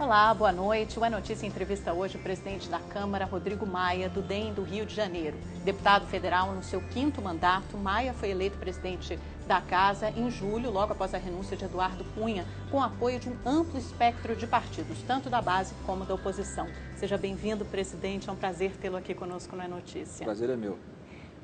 Olá, boa noite. O É Notícia entrevista hoje o presidente da Câmara, Rodrigo Maia, do DEM do Rio de Janeiro. Deputado federal no seu 5º mandato, Maia foi eleito presidente da Casa em julho, logo após a renúncia de Eduardo Cunha, com apoio de um amplo espectro de partidos, tanto da base como da oposição. Seja bem-vindo, presidente. É um prazer tê-lo aqui conosco no É Notícia. Prazer é meu.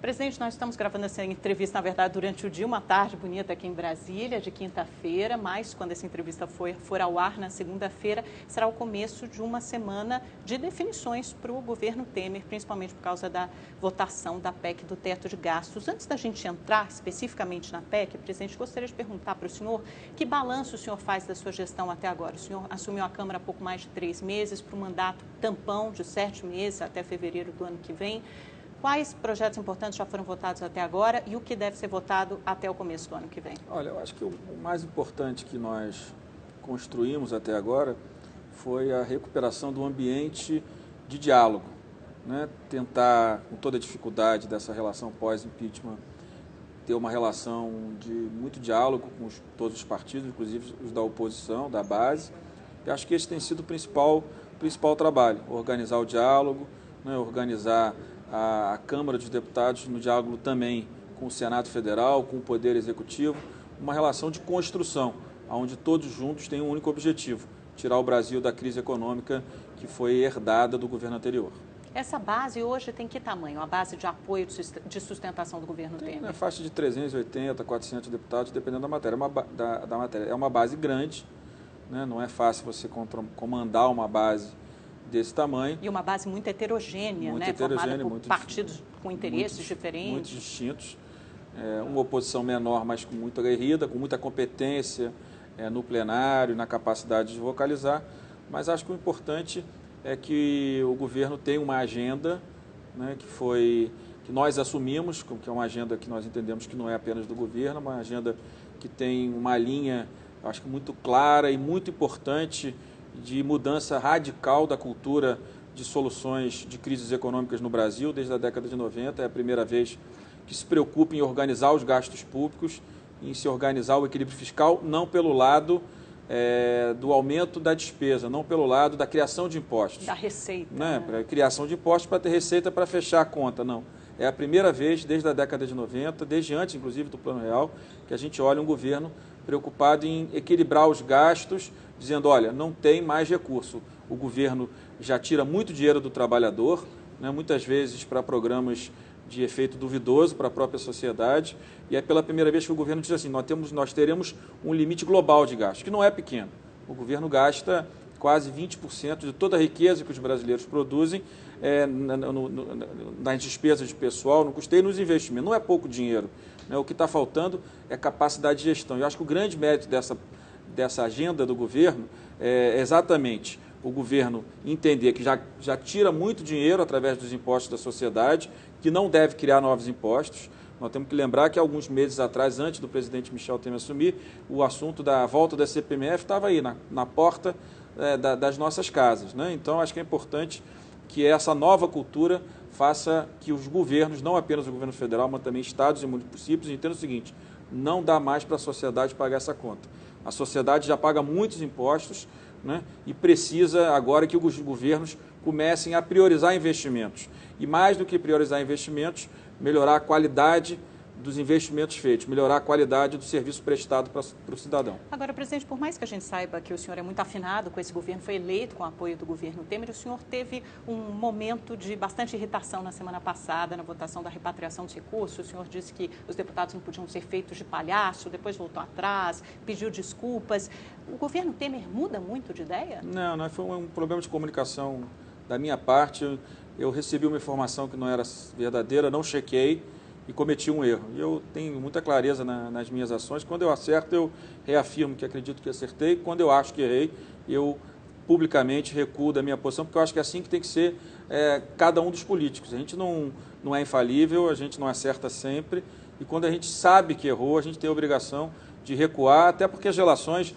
Presidente, nós estamos gravando essa entrevista, na verdade, durante o dia, uma tarde bonita aqui em Brasília, de quinta-feira, mas quando essa entrevista for ao ar na segunda-feira, será o começo de uma semana de definições para o governo Temer, principalmente por causa da votação da PEC do teto de gastos. Antes da gente entrar especificamente na PEC, presidente, gostaria de perguntar para o senhor que balanço o senhor faz da sua gestão até agora. O senhor assumiu a Câmara há pouco mais de 3 meses, para um mandato tampão de 7 meses, até fevereiro do ano que vem. Quais projetos importantes já foram votados até agora e o que deve ser votado até o começo do ano que vem? Olha, eu acho que o mais importante que nós construímos até agora foi a recuperação do ambiente de diálogo, né? Tentar, com toda a dificuldade dessa relação pós-impeachment, ter uma relação de muito diálogo com todos os partidos, inclusive os da oposição, da base. Eu acho que esse tem sido o principal trabalho, organizar o diálogo, né? Organizar a Câmara dos Deputados no diálogo também com o Senado Federal, com o Poder Executivo, uma relação de construção, onde todos juntos têm um único objetivo, tirar o Brasil da crise econômica que foi herdada do governo anterior. Essa base hoje tem que tamanho, a base de apoio de sustentação do governo Temer? Tem na faixa de 380, 400 deputados, dependendo da matéria. É uma base grande, né? Não é fácil você comandar uma base desse tamanho. E uma base muito heterogênea, né? Formada por partidos com interesses diferentes. Muito distintos. Uma oposição menor, mas com muita aguerrida, com muita competência no plenário, na capacidade de vocalizar. Mas acho que o importante é que o governo tem uma agenda, né, que nós assumimos, que é uma agenda que nós entendemos que não é apenas do governo, uma agenda que tem uma linha, acho que muito clara e muito importante, de mudança radical da cultura de soluções de crises econômicas no Brasil. Desde a década de 90, é a primeira vez que se preocupa em organizar os gastos públicos, em se organizar o equilíbrio fiscal, não pelo lado do aumento da despesa, não pelo lado da criação de impostos. Da receita. Né? Criação de impostos para ter receita para fechar a conta, não. É a primeira vez desde a década de 90, desde antes, inclusive, do Plano Real, que a gente olha um governo preocupado em equilibrar os gastos, dizendo, olha, não tem mais recurso. O governo já tira muito dinheiro do trabalhador, né, muitas vezes para programas de efeito duvidoso para a própria sociedade, e é pela primeira vez que o governo diz assim, nós teremos um limite global de gastos, que não é pequeno. O governo gasta quase 20% de toda a riqueza que os brasileiros produzem nas despesas de pessoal, no custeio e nos investimentos. Não é pouco dinheiro. Né? O que está faltando é capacidade de gestão. Eu acho que o grande mérito dessa agenda do governo é exatamente o governo entender que já tira muito dinheiro através dos impostos da sociedade, que não deve criar novos impostos. Nós temos que lembrar que alguns meses atrás, antes do presidente Michel Temer assumir, o assunto da volta da CPMF estava aí, na porta das nossas casas. Né? Então, acho que é importante que essa nova cultura faça que os governos, não apenas o governo federal, mas também estados e municípios, entendam o seguinte, não dá mais para a sociedade pagar essa conta. A sociedade já paga muitos impostos, né, e precisa agora que os governos comecem a priorizar investimentos. E mais do que priorizar investimentos, melhorar a qualidade dos investimentos feitos, melhorar a qualidade do serviço prestado para o cidadão. Agora, presidente, por mais que a gente saiba que o senhor é muito afinado com esse governo, foi eleito com o apoio do governo Temer, o senhor teve um momento de bastante irritação na semana passada, na votação da repatriação dos recursos. O senhor disse que os deputados não podiam ser feitos de palhaço, depois voltou atrás, pediu desculpas. O governo Temer muda muito de ideia? Não, foi um problema de comunicação da minha parte. Eu recebi uma informação que não era verdadeira, não chequei e cometi um erro. E eu tenho muita clareza nas minhas ações. Quando eu acerto, eu reafirmo que acredito que acertei. Quando eu acho que errei, eu publicamente recuo da minha posição, porque eu acho que é assim que tem que ser cada um dos políticos. A gente não é infalível, a gente não acerta sempre. E quando a gente sabe que errou, a gente tem a obrigação de recuar, até porque as relações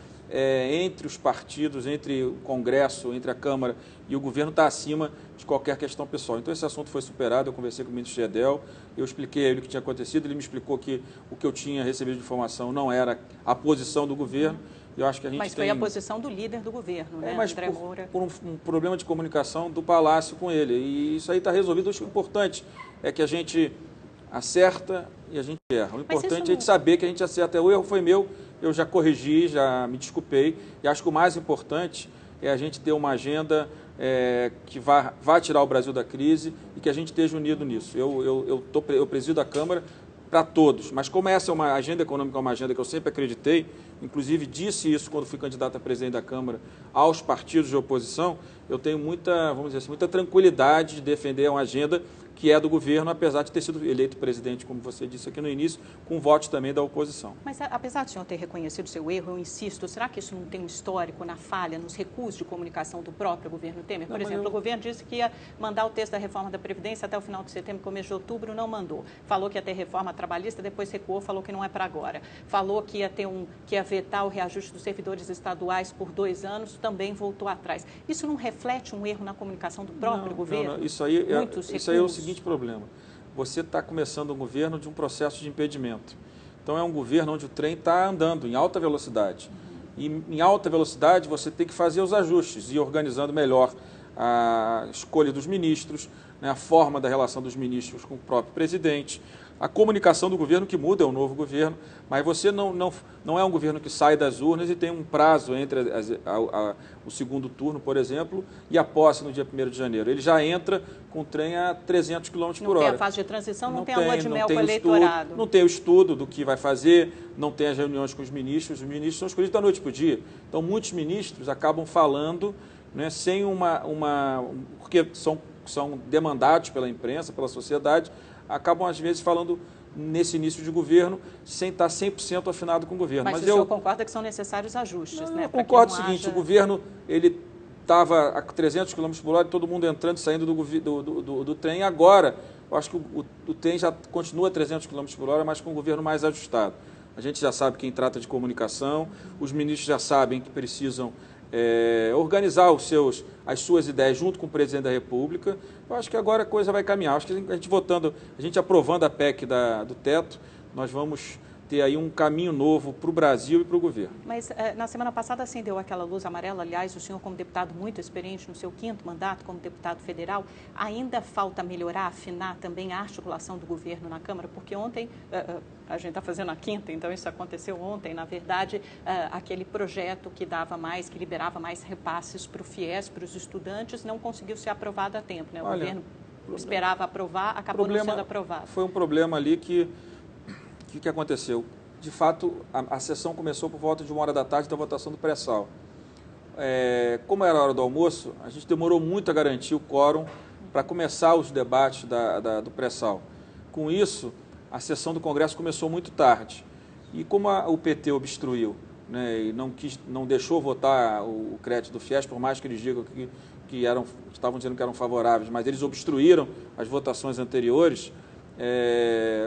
entre os partidos, entre o Congresso, entre a Câmara e o governo está acima de qualquer questão pessoal. Então esse assunto foi superado, eu conversei com o ministro Gedel, eu expliquei a ele o que tinha acontecido, ele me explicou que o que eu tinha recebido de informação não era a posição do governo Eu acho que a gente Mas foi a posição do líder do governo, né, mas André Moura? por um problema de comunicação do Palácio com ele. E isso aí está resolvido. Acho que o importante é que a gente acerta e a gente erra. O importante é a gente saber que a gente acerta. O erro foi meu, eu já corrigi, já me desculpei. E acho que o mais importante é a gente ter uma agenda que vá tirar o Brasil da crise e que a gente esteja unido nisso. Eu presido a Câmara para todos, mas como essa é uma agenda econômica, é uma agenda que eu sempre acreditei, inclusive disse isso quando fui candidato a presidente da Câmara aos partidos de oposição, eu tenho muita, vamos dizer assim, muita tranquilidade de defender uma agenda que é do governo, apesar de ter sido eleito presidente, como você disse aqui no início, com votos também da oposição. Mas apesar do senhor ter reconhecido o seu erro, eu insisto, será que isso não tem um histórico na falha, nos recursos de comunicação do próprio governo Temer? Por exemplo, o governo disse que ia mandar o texto da reforma da Previdência até o final de setembro, começo de outubro, não mandou. Falou que ia ter reforma trabalhista, depois recuou, falou que não é para agora. Falou que ia vetar o reajuste dos servidores estaduais por 2 anos, também voltou atrás. Isso não reflete um erro na comunicação do próprio governo? Não. Isso aí é o seguinte problema. Você está começando um governo de um processo de impedimento. Então é um governo onde o trem está andando em alta velocidade. E em alta velocidade você tem que fazer os ajustes e ir organizando melhor a escolha dos ministros, né, a forma da relação dos ministros com o próprio presidente, a comunicação do governo que muda, é um novo governo, mas você não é um governo que sai das urnas e tem um prazo entre o segundo turno, por exemplo, e a posse no dia 1º de janeiro. Ele já entra com o trem a 300 km por hora. Não tem a fase de transição, não tem a lua de mel com o eleitorado. Não tem o estudo do que vai fazer, não tem as reuniões com os ministros são escolhidos da noite para o dia. Então, muitos ministros acabam falando, né, sem porque são demandados pela imprensa, pela sociedade, acabam às vezes falando nesse início de governo sem estar 100% afinado com o governo. Mas o senhor concorda que são necessários ajustes, né? Eu concordo o seguinte, o governo ele estava a 300 km por hora, todo mundo entrando e saindo do trem. Agora, eu acho que o trem já continua a 300 km por hora, mas com o governo mais ajustado. A gente já sabe quem trata de comunicação, os ministros já sabem que precisam organizar as suas ideias junto com o presidente da República. Eu acho que agora a coisa vai caminhar. Acho que a gente aprovando a PEC do teto, nós vamos ter aí um caminho novo para o Brasil e para o governo. Mas na semana passada acendeu aquela luz amarela. Aliás, o senhor, como deputado muito experiente no seu 5º mandato como deputado federal, ainda falta melhorar, afinar também a articulação do governo na Câmara? Porque ontem, a gente está fazendo a 5ª, então isso aconteceu ontem, na verdade, aquele projeto que liberava mais repasses para o FIES, para os estudantes, não conseguiu ser aprovado a tempo, né? O governo esperava aprovar, acabou não sendo aprovado. Foi um problema ali que aconteceu? De fato, a sessão começou por volta de 1h da tarde da votação do pré-sal. Como era a hora do almoço, a gente demorou muito a garantir o quórum para começar os debates do pré-sal. Com isso, a sessão do Congresso começou muito tarde. E como o PT obstruiu, né, e não deixou votar o crédito do FIES, por mais que eles digam que estavam dizendo que eram favoráveis, mas eles obstruíram as votações anteriores.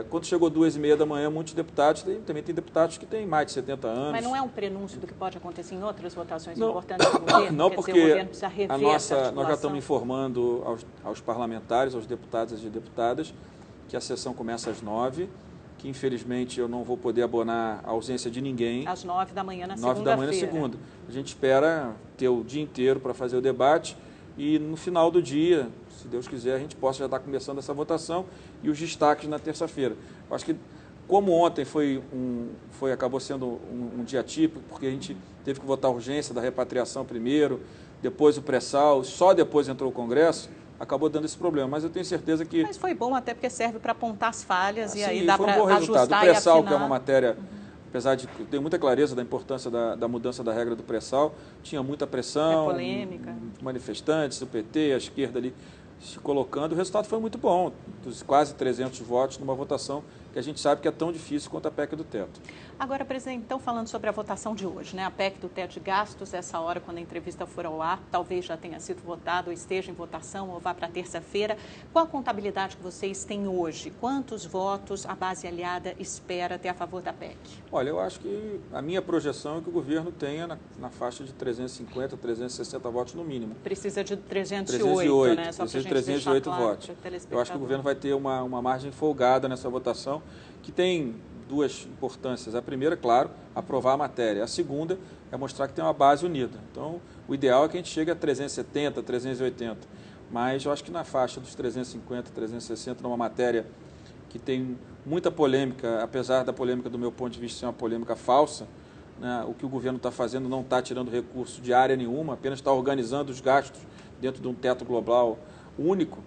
Quando chegou 2h30 da manhã, muitos deputados, também tem deputados que têm mais de 70 anos. Mas não é um prenúncio do que pode acontecer em outras votações importantes do governo? Não, porque o governo precisa rever nós já estamos informando aos parlamentares, aos deputados e deputadas, que a sessão começa às 9h, que infelizmente eu não vou poder abonar a ausência de ninguém. Às 9 da manhã na 9 da manhã na segunda. A gente espera ter o dia inteiro para fazer o debate e no final do dia, se Deus quiser, a gente possa já estar começando essa votação e os destaques na terça-feira. Eu acho que, como ontem acabou sendo um dia típico, porque a gente teve que votar a urgência da repatriação primeiro, depois o pré-sal, só depois entrou o Congresso, acabou dando esse problema. Mas eu tenho certeza que... Mas foi bom até porque serve para apontar as falhas e aí dá para ajustar e afinar. O pré-sal, que é uma matéria... Apesar de ter muita clareza da importância da mudança da regra do pré-sal, tinha muita pressão, polêmica. Manifestantes, o PT, a esquerda ali se colocando. O resultado foi muito bom, dos quase 300 votos numa votação que a gente sabe que é tão difícil quanto a PEC do teto. Agora, presidente, então falando sobre a votação de hoje, né? A PEC do teto de gastos, essa hora quando a entrevista for ao ar, talvez já tenha sido votada ou esteja em votação ou vá para terça-feira. Qual a contabilidade que vocês têm hoje? Quantos votos a base aliada espera ter a favor da PEC? Olha, eu acho que a minha projeção é que o governo tenha na faixa de 350, 360 votos no mínimo. Precisa de 308, né? Só precisa de 308 votos. Eu acho que o governo vai ter uma margem folgada nessa votação, que tem duas importâncias. A primeira, claro, aprovar a matéria. A segunda é mostrar que tem uma base unida. Então, o ideal é que a gente chegue a 370, 380. Mas eu acho que na faixa dos 350, 360, numa matéria que tem muita polêmica, apesar da polêmica do meu ponto de vista ser uma polêmica falsa, né, o que o governo está fazendo não está tirando recurso de área nenhuma, apenas está organizando os gastos dentro de um teto global único.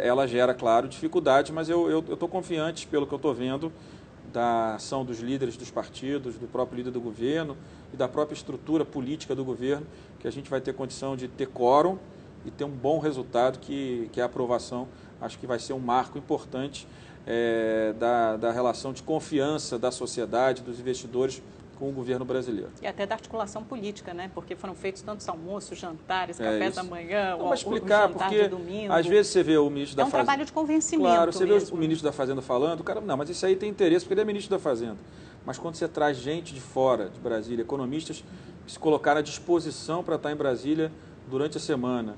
Ela gera, claro, dificuldade, mas eu estou confiante, pelo que eu estou vendo, da ação dos líderes dos partidos, do próprio líder do governo e da própria estrutura política do governo, que a gente vai ter condição de ter quórum e ter um bom resultado, que a aprovação, acho que vai ser um marco importante da relação de confiança da sociedade, dos investidores com o governo brasileiro. E até da articulação política, né? Porque foram feitos tantos almoços, jantares, cafés da manhã, o jantar de domingo. Às vezes você vê o ministro da Fazenda... É um trabalho de convencimento. Claro, você mesmo. Vê o ministro da Fazenda falando, o cara, não, mas isso aí tem interesse, porque ele é ministro da Fazenda. Mas quando você traz gente de fora de Brasília, economistas que se colocaram à disposição para estar em Brasília durante a semana,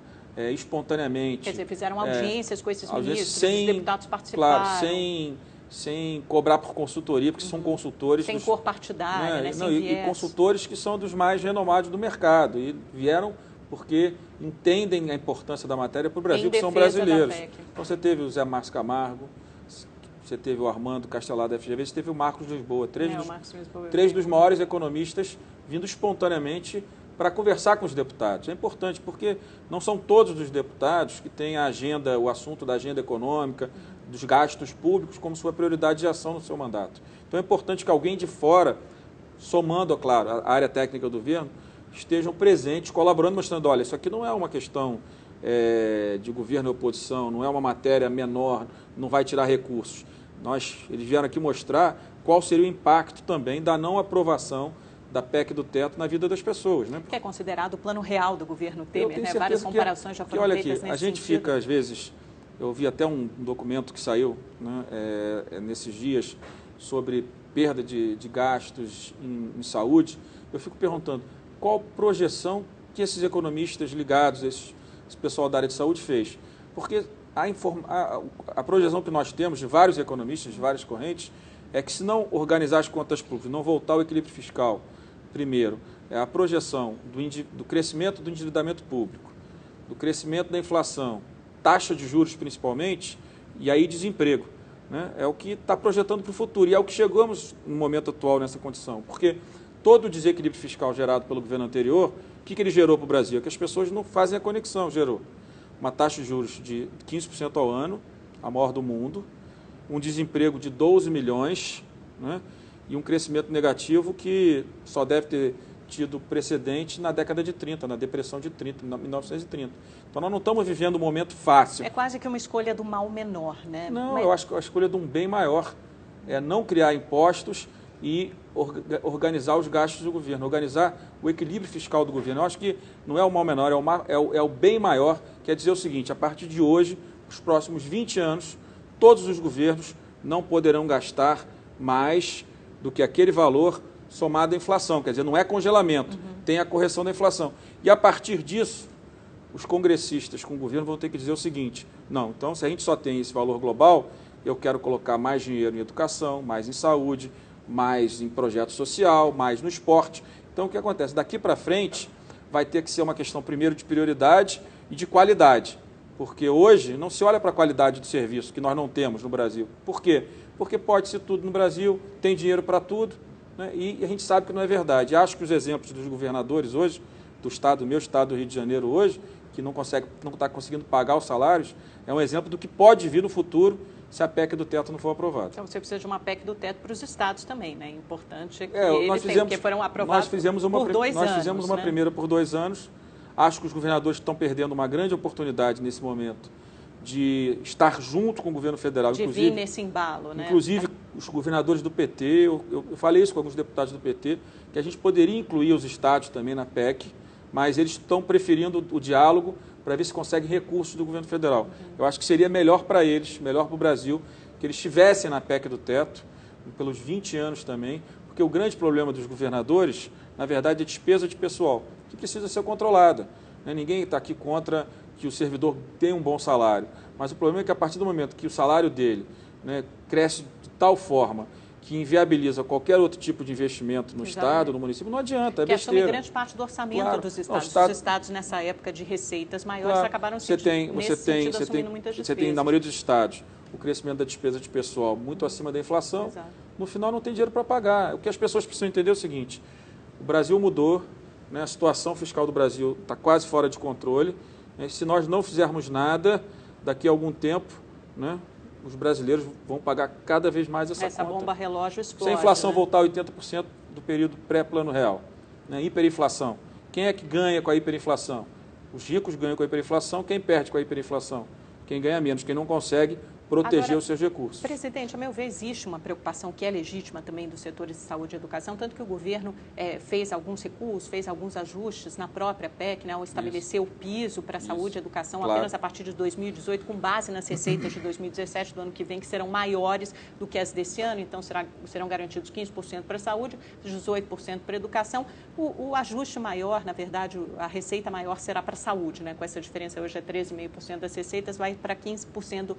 espontaneamente. Quer dizer, fizeram audiências com esses ministros, os deputados participaram. Claro, sem cobrar por consultoria, porque são consultores... Sem cor partidária, né? Sem e consultores que são dos mais renomados do mercado. E vieram porque entendem a importância da matéria para o Brasil, que são brasileiros. Então você teve o Zé Márcio Camargo, você teve o Armando Castelar da FGV, você teve o Marcos Lisboa. Três dos maiores economistas vindo espontaneamente para conversar com os deputados. É importante porque não são todos os deputados que têm a agenda, o assunto da agenda econômica, dos gastos públicos como sua prioridade de ação no seu mandato. Então é importante que alguém de fora, somando, claro, a área técnica do governo, estejam presentes, colaborando, mostrando, olha, isso aqui não é uma questão de governo e oposição, não é uma matéria menor, não vai tirar recursos. Eles vieram aqui mostrar qual seria o impacto também da não aprovação da PEC do teto na vida das pessoas. Né? Que é considerado o plano real do governo Temer, né? Várias comparações já foram feitas nesse sentido. A gente fica, às vezes, eu vi até um documento que saiu, né, nesses dias sobre perda de gastos em saúde. Eu fico perguntando qual projeção que esses economistas ligados, esse pessoal da área de saúde fez. Porque a projeção que nós temos de vários economistas, de várias correntes, é que se não organizar as contas públicas, não voltar ao equilíbrio fiscal, primeiro, a projeção do crescimento do endividamento público, do crescimento da inflação, taxa de juros principalmente, e aí desemprego. Né? É o que está projetando para o futuro, e é o que chegamos no momento atual nessa condição. Porque todo o desequilíbrio fiscal gerado pelo governo anterior, o que ele gerou para o Brasil? É que as pessoas não fazem a conexão. Gerou uma taxa de juros de 15% ao ano, a maior do mundo, um desemprego de 12 milhões, né? E um crescimento negativo que só deve ter tido precedente na década de 30, na depressão de 1930. Então nós não estamos vivendo um momento fácil. É quase que uma escolha do mal menor, né? Não, eu acho que a escolha de um bem maior é não criar impostos e organizar os gastos do governo, organizar o equilíbrio fiscal do governo. Eu acho que não é o mal menor, é o bem maior, quer dizer o seguinte, a partir de hoje, os próximos 20 anos, todos os governos não poderão gastar mais do que aquele valor somado à inflação, quer dizer, não é congelamento, tem a correção da inflação. E a partir disso, os congressistas com o governo vão ter que dizer o seguinte, não, então se a gente só tem esse valor global, eu quero colocar mais dinheiro em educação, mais em saúde, mais em projeto social, mais no esporte. Então o que acontece? Daqui para frente vai ter que ser uma questão primeiro de prioridade e de qualidade, porque hoje não se olha para a qualidade do serviço que nós não temos no Brasil. Por quê? Porque pode-se tudo no Brasil, tem dinheiro para tudo, né? E a gente sabe que não é verdade. Acho que os exemplos dos governadores hoje, do meu estado do Rio de Janeiro hoje, que não está conseguindo pagar os salários, é um exemplo do que pode vir no futuro se a PEC do teto não for aprovada. Então você precisa de uma PEC do teto para os estados também, né? Importante é que eles porque foram aprovados por 2 anos. Nós fizemos uma primeira por 2 anos. Acho que os governadores estão perdendo uma grande oportunidade nesse momento de estar junto com o governo federal. De vir nesse embalo, né? Inclusive, os governadores do PT, eu falei isso com alguns deputados do PT, que a gente poderia incluir os estados também na PEC, mas eles estão preferindo o diálogo para ver se conseguem recursos do governo federal. Eu acho que seria melhor para eles, melhor para o Brasil, que eles estivessem na PEC do teto, pelos 20 anos também, porque o grande problema dos governadores, na verdade, é a despesa de pessoal, que precisa ser controlada. Ninguém está aqui contra que o servidor tenha um bom salário, mas o problema é que a partir do momento que o salário dele, né, cresce de tal forma que inviabiliza qualquer outro tipo de investimento no Estado, no município, não adianta, é besteira. Que assume grande parte do orçamento dos estados. Os estados, nessa época de receitas maiores, acabaram assumindo muitas despesas. Você tem, na maioria dos estados, o crescimento da despesa de pessoal muito acima da inflação. Exato. No final, não tem dinheiro para pagar. O que as pessoas precisam entender é o seguinte, o Brasil mudou, né, a situação fiscal do Brasil está quase fora de controle. Né, se nós não fizermos nada, daqui a algum tempo, né, os brasileiros vão pagar cada vez mais essa conta. Essa bomba relógio explode. Se a inflação voltar a 80% do período pré-plano real, né? Hiperinflação. Quem é que ganha com a hiperinflação? Os ricos ganham com a hiperinflação, quem perde com a hiperinflação? Quem ganha menos, quem não consegue proteger Agora, os seus recursos. Presidente, a meu ver, existe uma preocupação que é legítima também dos setores de saúde e educação, tanto que o governo fez alguns recursos, fez alguns ajustes na própria PEC, né, ao estabelecer o piso para a saúde e educação apenas a partir de 2018, com base nas receitas de 2017, do ano que vem, que serão maiores do que as desse ano, então serão garantidos 15% para a saúde, 18% para a educação. O ajuste maior, na verdade, a receita maior será para a saúde, né, com essa diferença hoje é 13,5% das receitas, vai para 15%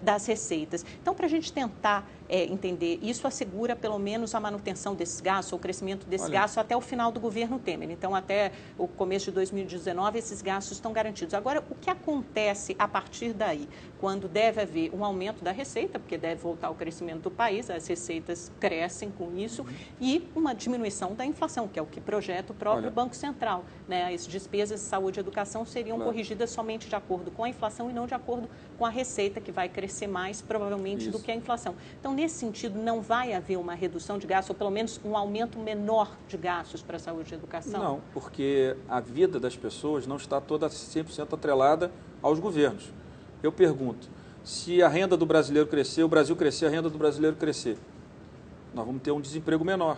das receitas. Então, para a gente tentar entender, isso assegura pelo menos a manutenção desses gastos, ou o crescimento desses gastos até o final do governo Temer. Então, até o começo de 2019, esses gastos estão garantidos. Agora, o que acontece a partir daí? Quando deve haver um aumento da receita, porque deve voltar o crescimento do país, as receitas crescem com isso, e uma diminuição da inflação, que é o que projeta o próprio Banco Central. Né? As despesas de saúde e educação seriam corrigidas somente de acordo com a inflação e não de acordo com a receita, que vai crescer mais, provavelmente, do que a inflação. Então, nesse sentido, não vai haver uma redução de gastos, ou pelo menos um aumento menor de gastos para a saúde e educação? Não, porque a vida das pessoas não está toda 100% atrelada aos governos. Eu pergunto, se a renda do brasileiro crescer, o Brasil crescer, a renda do brasileiro crescer, nós vamos ter um desemprego menor.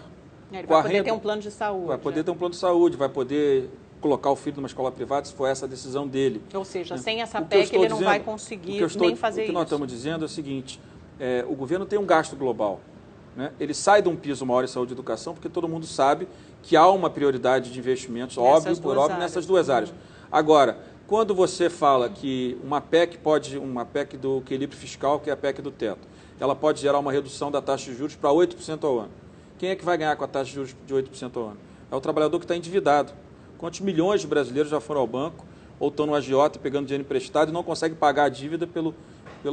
Ele vai poder ter um plano de saúde. Vai poder ter um plano de saúde, vai poder colocar o filho numa escola privada, se for essa a decisão dele. Ou seja, sem essa PEC ele não vai conseguir nem fazer isso. O que nós estamos dizendo é o seguinte, o governo tem um gasto global. Né? Ele sai de um piso maior em saúde e educação, porque todo mundo sabe que há uma prioridade de investimentos, óbvio, nessas duas áreas. Agora, quando você fala que uma PEC do equilíbrio fiscal, que é a PEC do teto, ela pode gerar uma redução da taxa de juros para 8% ao ano. Quem é que vai ganhar com a taxa de juros de 8% ao ano? É o trabalhador que está endividado. Quantos milhões de brasileiros já foram ao banco ou estão no agiota pegando dinheiro emprestado e não conseguem pagar a dívida pelo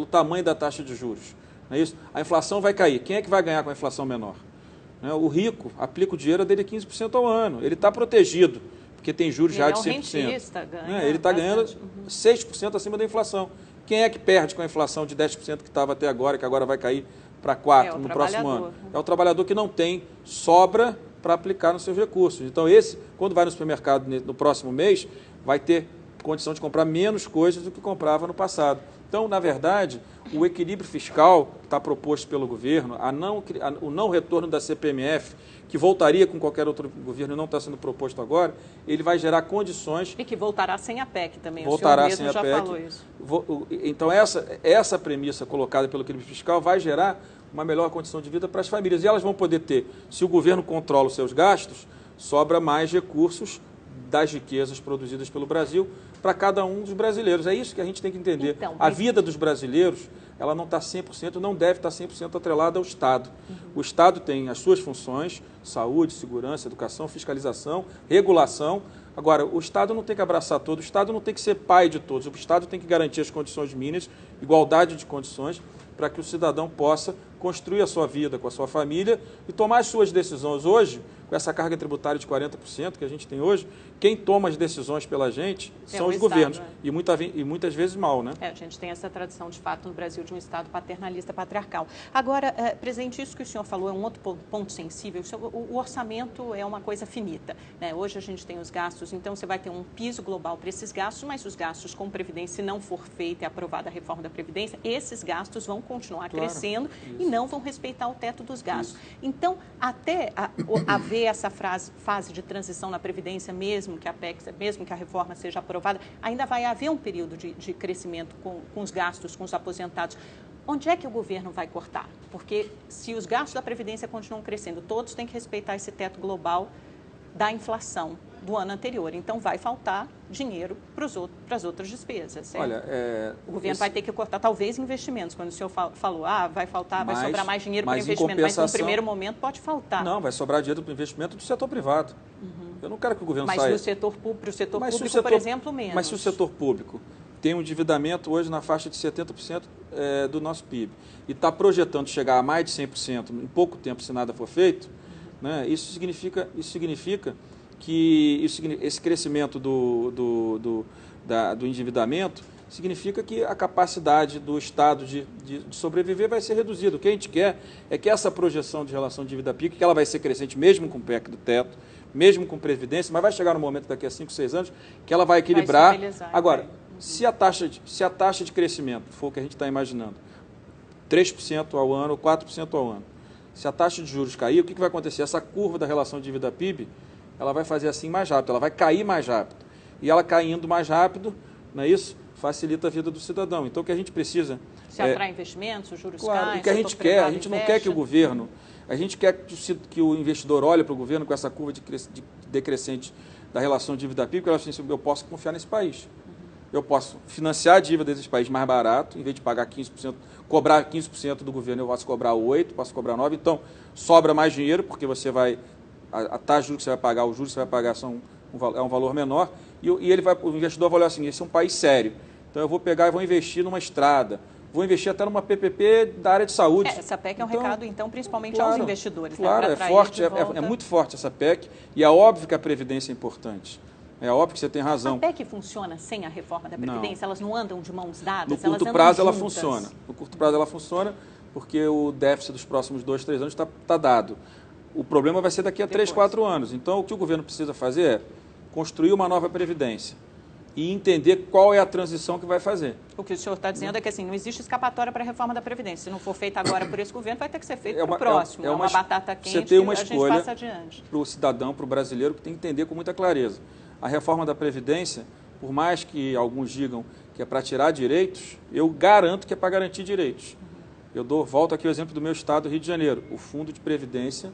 tamanho da taxa de juros? Não é isso? A inflação vai cair. Quem é que vai ganhar com a inflação menor? O rico aplica o dinheiro dele 15% ao ano. Ele está protegido, porque tem juros já de 100%. Ele está ganhando 6% acima da inflação. Quem é que perde com a inflação de 10% que estava até agora, que agora vai cair para 4% no próximo ano? É o trabalhador que não tem sobra para aplicar nos seus recursos. Então, quando vai no supermercado no próximo mês, vai ter condição de comprar menos coisas do que comprava no passado. Então, na verdade, o equilíbrio fiscal que está proposto pelo governo, o não retorno da CPMF, que voltaria com qualquer outro governo e não está sendo proposto agora, ele vai gerar condições... E que voltará sem a PEC também, voltará o senhor mesmo já falou isso. Então, essa premissa colocada pelo equilíbrio fiscal vai gerar uma melhor condição de vida para as famílias. E elas vão poder ter, se o governo controla os seus gastos, sobra mais recursos das riquezas produzidas pelo Brasil para cada um dos brasileiros. É isso que a gente tem que entender. Então, a vida dos brasileiros, ela não está 100%, não deve estar 100% atrelada ao Estado. O Estado tem as suas funções, saúde, segurança, educação, fiscalização, regulação. Agora, o Estado não tem que abraçar todos, o Estado não tem que ser pai de todos, o Estado tem que garantir as condições mínimas, igualdade de condições, para que o cidadão possa construir a sua vida com a sua família e tomar as suas decisões. Hoje, com essa carga tributária de 40% que a gente tem hoje, quem toma as decisões pela gente são os governos. E muitas vezes mal, né? A gente tem essa tradição, de fato, no Brasil, de um Estado paternalista, patriarcal. Agora, presidente, isso que o senhor falou é um outro ponto sensível. O orçamento é uma coisa finita, né? Hoje a gente tem os gastos, então você vai ter um piso global para esses gastos, mas os gastos com Previdência, se não for feita e aprovada a reforma da Previdência, esses gastos vão continuar crescendo e não vão respeitar o teto dos gastos. Então, até haver essa fase de transição na Previdência, mesmo que a PEC, mesmo que a reforma seja aprovada, ainda vai haver um período de crescimento com os gastos, com os aposentados. Onde é que o governo vai cortar? Porque se os gastos da Previdência continuam crescendo, todos têm que respeitar esse teto global da inflação. do ano anterior. Então, vai faltar dinheiro para as outras despesas. Certo? Olha, o governo vai ter que cortar, talvez, investimentos. Quando o senhor falou, vai faltar, vai sobrar mais dinheiro para investimento, mas no primeiro momento pode faltar. Não, vai sobrar dinheiro para o investimento do setor privado. Eu não quero que o governo saia. Mas para o setor público, por exemplo, menos. Mas se o setor público tem um endividamento hoje na faixa de 70% do nosso PIB e está projetando chegar a mais de 100% em pouco tempo, se nada for feito, né, isso significa que esse crescimento do endividamento significa que a capacidade do Estado de sobreviver vai ser reduzida. O que a gente quer é que essa projeção de relação de dívida-PIB, que ela vai ser crescente mesmo com o PEC do teto, mesmo com previdência, mas vai chegar no momento daqui a 5, 6 anos que ela vai equilibrar. Agora, se a taxa de crescimento for o que a gente está imaginando, 3% ao ano ou 4% ao ano, se a taxa de juros cair, o que vai acontecer? Essa curva da relação dívida-PIB, ela vai fazer assim mais rápido, ela vai cair mais rápido. E ela caindo mais rápido, não é isso? Facilita a vida do cidadão. Então, o que a gente precisa... Se atrai investimentos, os juros caem, o que a gente quer, a gente não quer que o governo... A gente quer que o investidor olhe para o governo com essa curva decrescente da relação dívida-PIB, porque ela fala assim, eu posso confiar nesse país. Eu posso financiar a dívida desses países mais barato, em vez de pagar 15%, cobrar 15% do governo, eu posso cobrar 8%, posso cobrar 9%. Então, sobra mais dinheiro, porque você vai... A taxa de juros que você vai pagar, os juros que você vai pagar é um valor menor, e o investidor vai olhar assim, esse é um país sério. Então, eu vou pegar e vou investir numa estrada, vou investir até numa PPP da área de saúde. Essa PEC é um recado, então, principalmente aos investidores. Claro, né, é forte, é muito forte essa PEC, e é óbvio que a Previdência é importante. É óbvio que você tem razão. A PEC funciona sem a reforma da Previdência? Elas não andam de mãos dadas? No curto prazo ela funciona. No curto prazo ela funciona porque o déficit dos próximos 2, 3 anos está dado. O problema vai ser daqui a 3, 4 anos. Então, o que o governo precisa fazer é construir uma nova Previdência e entender qual é a transição que vai fazer. O que o senhor está dizendo é que assim, não existe escapatória para a reforma da Previdência. Se não for feita agora por esse governo, vai ter que ser feito para o próximo. É uma batata quente, você tem uma escolha a gente passa adiante. Para o cidadão, para o brasileiro, que tem que entender com muita clareza. A reforma da Previdência, por mais que alguns digam que é para tirar direitos, eu garanto que é para garantir direitos. Volto aqui o exemplo do meu estado, Rio de Janeiro. O Fundo de Previdência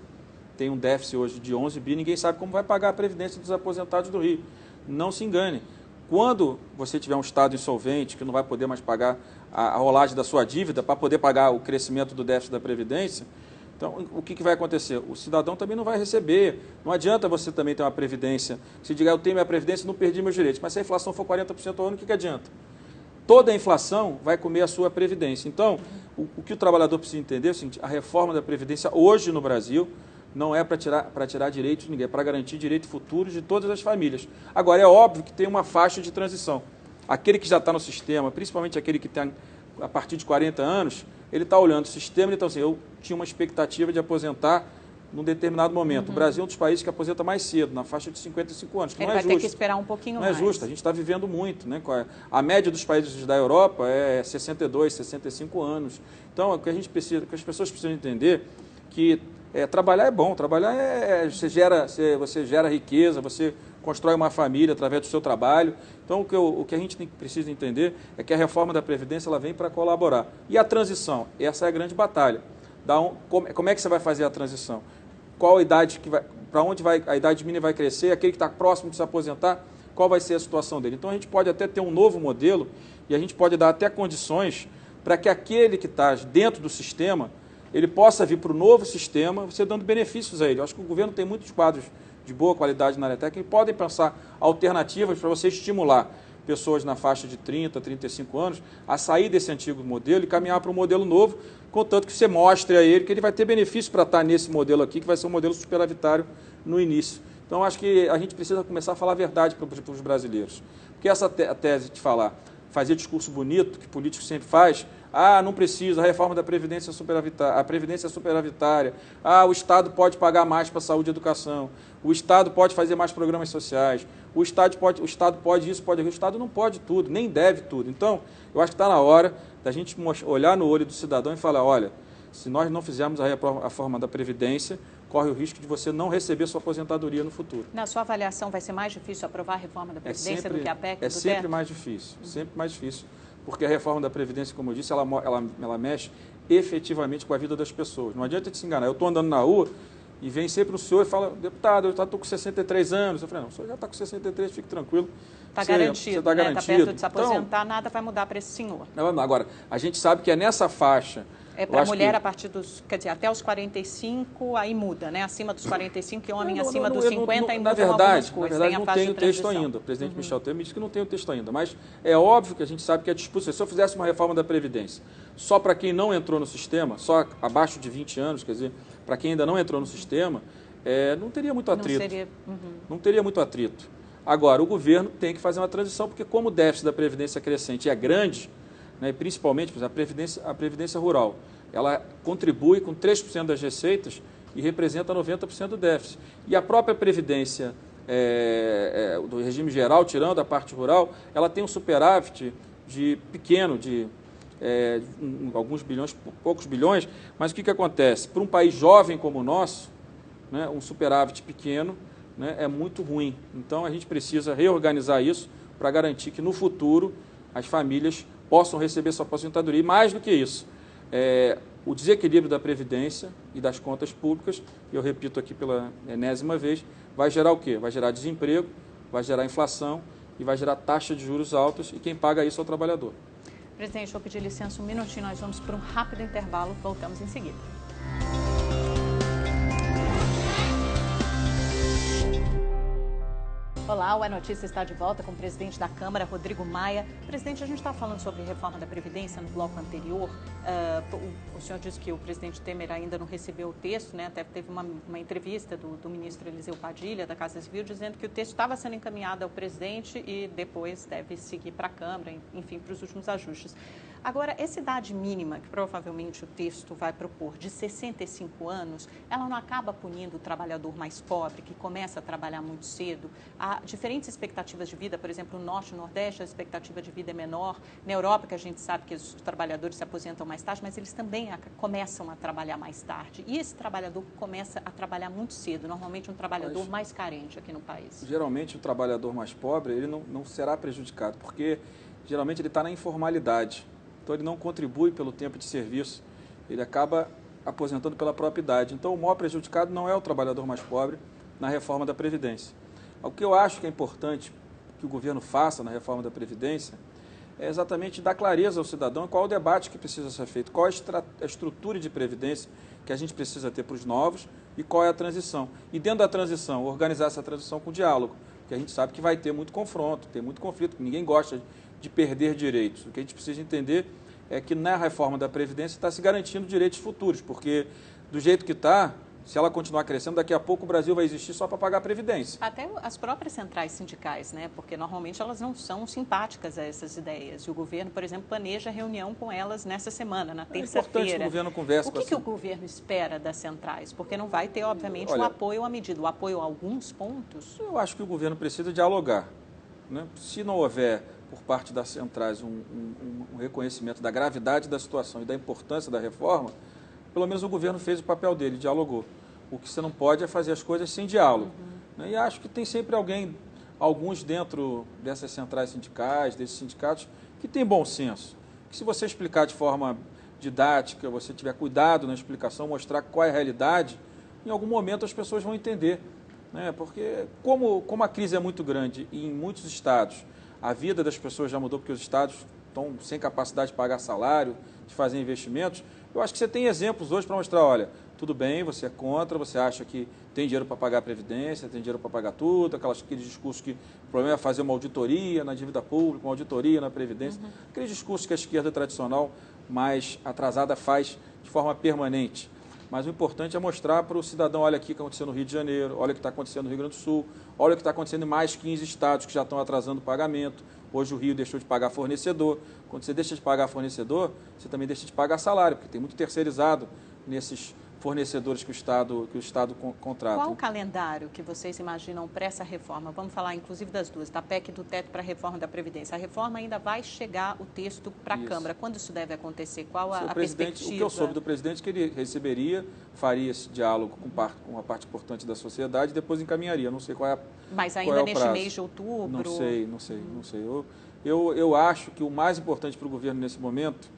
tem um déficit hoje de 11 bi, ninguém sabe como vai pagar a Previdência dos aposentados do Rio. Não se engane. Quando você tiver um estado insolvente, que não vai poder mais pagar a rolagem da sua dívida para poder pagar o crescimento do déficit da Previdência, então o que vai acontecer? O cidadão também não vai receber. Não adianta você também ter uma Previdência. Se dizer, eu tenho minha Previdência, não perdi meus direitos. Mas se a inflação for 40% ao ano, o que adianta? Toda a inflação vai comer a sua Previdência. Então, o que o trabalhador precisa entender é o seguinte, a reforma da Previdência hoje no Brasil não é para tirar direitos de ninguém, é para garantir direitos futuros de todas as famílias. Agora, é óbvio que tem uma faixa de transição. Aquele que já está no sistema, principalmente aquele que tem a partir de 40 anos, ele está olhando o sistema e está assim, eu tinha uma expectativa de aposentar num determinado momento. O Brasil é um dos países que aposenta mais cedo, na faixa de 55 anos, que ele não é justo. Vai ter que esperar um pouquinho mais. Não é justo, a gente está vivendo muito. Né? A média dos países da Europa é 62, 65 anos. Então, o que a gente precisa, o que as pessoas precisam entender que trabalhar é bom, trabalhar você gera riqueza, você constrói uma família através do seu trabalho. Então, o que a gente precisa entender é que a reforma da Previdência ela vem para colaborar. E a transição? Essa é a grande batalha. Como é que você vai fazer a transição? Qual a idade para onde a idade mínima vai crescer? Aquele que está próximo de se aposentar, qual vai ser a situação dele? Então, a gente pode até ter um novo modelo e a gente pode dar até condições para que aquele que está dentro do sistema ele possa vir para o novo sistema, você dando benefícios a ele. Eu acho que o governo tem muitos quadros de boa qualidade na área técnica e podem pensar alternativas para você estimular pessoas na faixa de 30, 35 anos a sair desse antigo modelo e caminhar para um modelo novo, contanto que você mostre a ele que ele vai ter benefício para estar nesse modelo aqui, que vai ser um modelo superavitário no início. Então, acho que a gente precisa começar a falar a verdade para os brasileiros. Porque essa tese de fazer discurso bonito, que político sempre faz, não precisa, a reforma da Previdência é superavitária, a Previdência é superavitária, o Estado pode pagar mais para saúde e educação, o Estado pode fazer mais programas sociais, o Estado pode isso, pode aquilo, o Estado não pode tudo, nem deve tudo. Então, eu acho que está na hora da gente olhar no olho do cidadão e falar, olha, se nós não fizermos a reforma da Previdência, corre o risco de você não receber sua aposentadoria no futuro. Na sua avaliação, vai ser mais difícil aprovar a reforma da Previdência do que a PEC do teto? É sempre mais difícil, sempre mais difícil. Porque a reforma da Previdência, como eu disse, ela mexe efetivamente com a vida das pessoas. Não adianta te se enganar. Eu estou andando na rua E vem sempre o senhor e fala, deputado, eu estou com 63 anos. Eu falei, não, o senhor já está com 63, fique tranquilo. Está garantido, você está garantido. Está perto de se aposentar, então, nada vai mudar para esse senhor. Agora, a gente sabe que é nessa faixa... É para mulher a partir dos, quer dizer, até os 45, aí muda, né? Acima dos 45 e homem acima dos 50 aí mudam algumas coisas. Na verdade, não tem o texto ainda. O presidente Michel Temer me disse que não tem o texto ainda. Mas é óbvio que a gente sabe que é disputa. Se eu fizesse uma reforma da Previdência só para quem não entrou no sistema, só abaixo de 20 anos, quer dizer, para quem ainda não entrou no sistema, não teria muito atrito. Não teria muito atrito. Agora, o governo tem que fazer uma transição, porque como o déficit da Previdência crescente é grande, né, principalmente a Previdência Rural, ela contribui com 3% das receitas e representa 90% do déficit. E a própria Previdência do regime geral, tirando a parte rural, ela tem um superávit pequeno, de alguns bilhões, poucos bilhões, mas o que acontece? Para um país jovem como o nosso, né, um superávit pequeno, né, é muito ruim. Então, a gente precisa reorganizar isso para garantir que, no futuro, as famílias possam receber sua aposentadoria. E mais do que isso, o desequilíbrio da Previdência e das contas públicas, e eu repito aqui pela enésima vez, vai gerar o quê? Vai gerar desemprego, vai gerar inflação e vai gerar taxa de juros altos, e quem paga isso é o trabalhador. Presidente, vou pedir licença um minutinho, nós vamos para um rápido intervalo, voltamos em seguida. Olá, o É Notícia está de volta com o presidente da Câmara, Rodrigo Maia. Presidente, a gente estava falando sobre reforma da Previdência no bloco anterior. O senhor disse que o presidente Temer ainda não recebeu o texto, né? Até teve uma entrevista do ministro Eliseu Padilha, da Casa Civil, dizendo que o texto estava sendo encaminhado ao presidente e depois deve seguir para a Câmara, enfim, para os últimos ajustes. Agora, essa idade mínima que provavelmente o texto vai propor, de 65 anos, ela não acaba punindo o trabalhador mais pobre, que começa a trabalhar muito cedo? Há diferentes expectativas de vida, por exemplo, no Norte e no Nordeste a expectativa de vida é menor. Na Europa, que a gente sabe que os trabalhadores se aposentam mais tarde, mas eles também começam a trabalhar mais tarde. E esse trabalhador começa a trabalhar muito cedo, normalmente um trabalhador mais carente aqui no país. Geralmente, o trabalhador mais pobre, ele não será prejudicado, porque geralmente ele está na informalidade. Então, ele não contribui pelo tempo de serviço, ele acaba aposentando pela própria idade. Então, o maior prejudicado não é o trabalhador mais pobre na reforma da Previdência. O que eu acho que é importante que o governo faça na reforma da Previdência é exatamente dar clareza ao cidadão qual é o debate que precisa ser feito, qual é a estrutura de previdência que a gente precisa ter para os novos e qual é a transição. E dentro da transição, organizar essa transição com diálogo, porque a gente sabe que vai ter muito confronto, tem muito conflito, ninguém gosta de perder direitos. O que a gente precisa entender é que na reforma da Previdência está se garantindo direitos futuros, porque do jeito que está, se ela continuar crescendo, daqui a pouco o Brasil vai existir só para pagar a Previdência. Até as próprias centrais sindicais, né? Porque normalmente elas não são simpáticas a essas ideias. E o governo, por exemplo, planeja reunião com elas nessa semana, na terça-feira. É importante que o governo converse com o que o governo espera das centrais? Porque não vai ter, obviamente, o apoio à medida, o apoio a alguns pontos. Eu acho que o governo precisa dialogar, né? Se não houver por parte das centrais um reconhecimento da gravidade da situação e da importância da reforma, pelo menos o governo fez o papel dele, dialogou. O que você não pode é fazer as coisas sem diálogo. Né? E acho que tem sempre alguns dentro dessas centrais sindicais, desses sindicatos, que tem bom senso. Que se você explicar de forma didática, você tiver cuidado na explicação, mostrar qual é a realidade, em algum momento as pessoas vão entender. Né? Porque como a crise é muito grande e em muitos estados, a vida das pessoas já mudou porque os estados estão sem capacidade de pagar salário, de fazer investimentos. Eu acho que você tem exemplos hoje para mostrar, olha, tudo bem, você é contra, você acha que tem dinheiro para pagar a Previdência, tem dinheiro para pagar tudo, aqueles discursos que o problema é fazer uma auditoria na dívida pública, uma auditoria na Previdência, aqueles discursos que a esquerda tradicional mais atrasada faz de forma permanente. Mas o importante é mostrar para o cidadão, olha aqui o que aconteceu no Rio de Janeiro, olha o que está acontecendo no Rio Grande do Sul, olha o que está acontecendo em mais 15 estados que já estão atrasando o pagamento. Hoje o Rio deixou de pagar fornecedor. Quando você deixa de pagar fornecedor, você também deixa de pagar salário, porque tem muito terceirizado nesses fornecedores que o Estado contrata. Qual o calendário que vocês imaginam para essa reforma? Vamos falar inclusive das duas, da PEC do teto para a reforma da Previdência. A reforma ainda vai chegar o texto para a Câmara. Quando isso deve acontecer? Qual a perspectiva? O que eu soube do presidente é que ele receberia, faria esse diálogo com uma parte importante da sociedade e depois encaminharia. Não sei qual é Mas ainda neste mês de outubro? Não sei. Eu acho que o mais importante para o governo nesse momento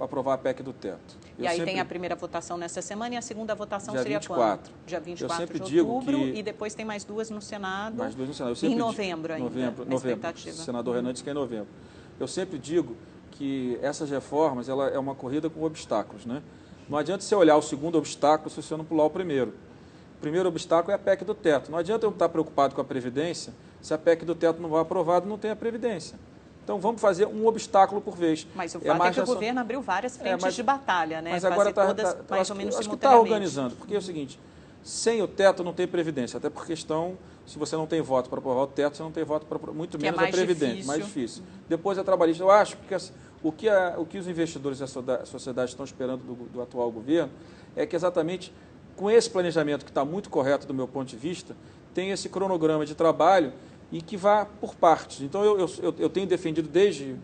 aprovar a PEC do teto. E aí tem a primeira votação nessa semana e a segunda votação dia seria 24. quando? Dia 24 eu sempre de outubro digo que... e depois tem mais duas no Senado. Mais duas no Senado. Em novembro ainda, novembro. O senador Renan disse que é em novembro. Eu sempre digo que essas reformas, ela é uma corrida com obstáculos, né? Não adianta você olhar o segundo obstáculo se você não pular o primeiro. O primeiro obstáculo é a PEC do teto. Não adianta eu estar preocupado com a Previdência se a PEC do teto não vai aprovada e não tem a Previdência. Então, vamos fazer um obstáculo por vez. Mas o fato é que o governo abriu várias frentes de batalha, né? Mas agora está mais ou menos simultaneamente. Acho que está organizando, porque é o seguinte, sem o teto não tem Previdência, até por questão, se você não tem voto para aprovar o teto, você não tem voto para muito menos a Previdência, mais difícil. Depois a trabalhista, eu acho que o que os investidores e a sociedade estão esperando do atual governo é que exatamente com esse planejamento que está muito correto do meu ponto de vista, tem esse cronograma de trabalho e que vá por partes. Então, eu tenho defendido desde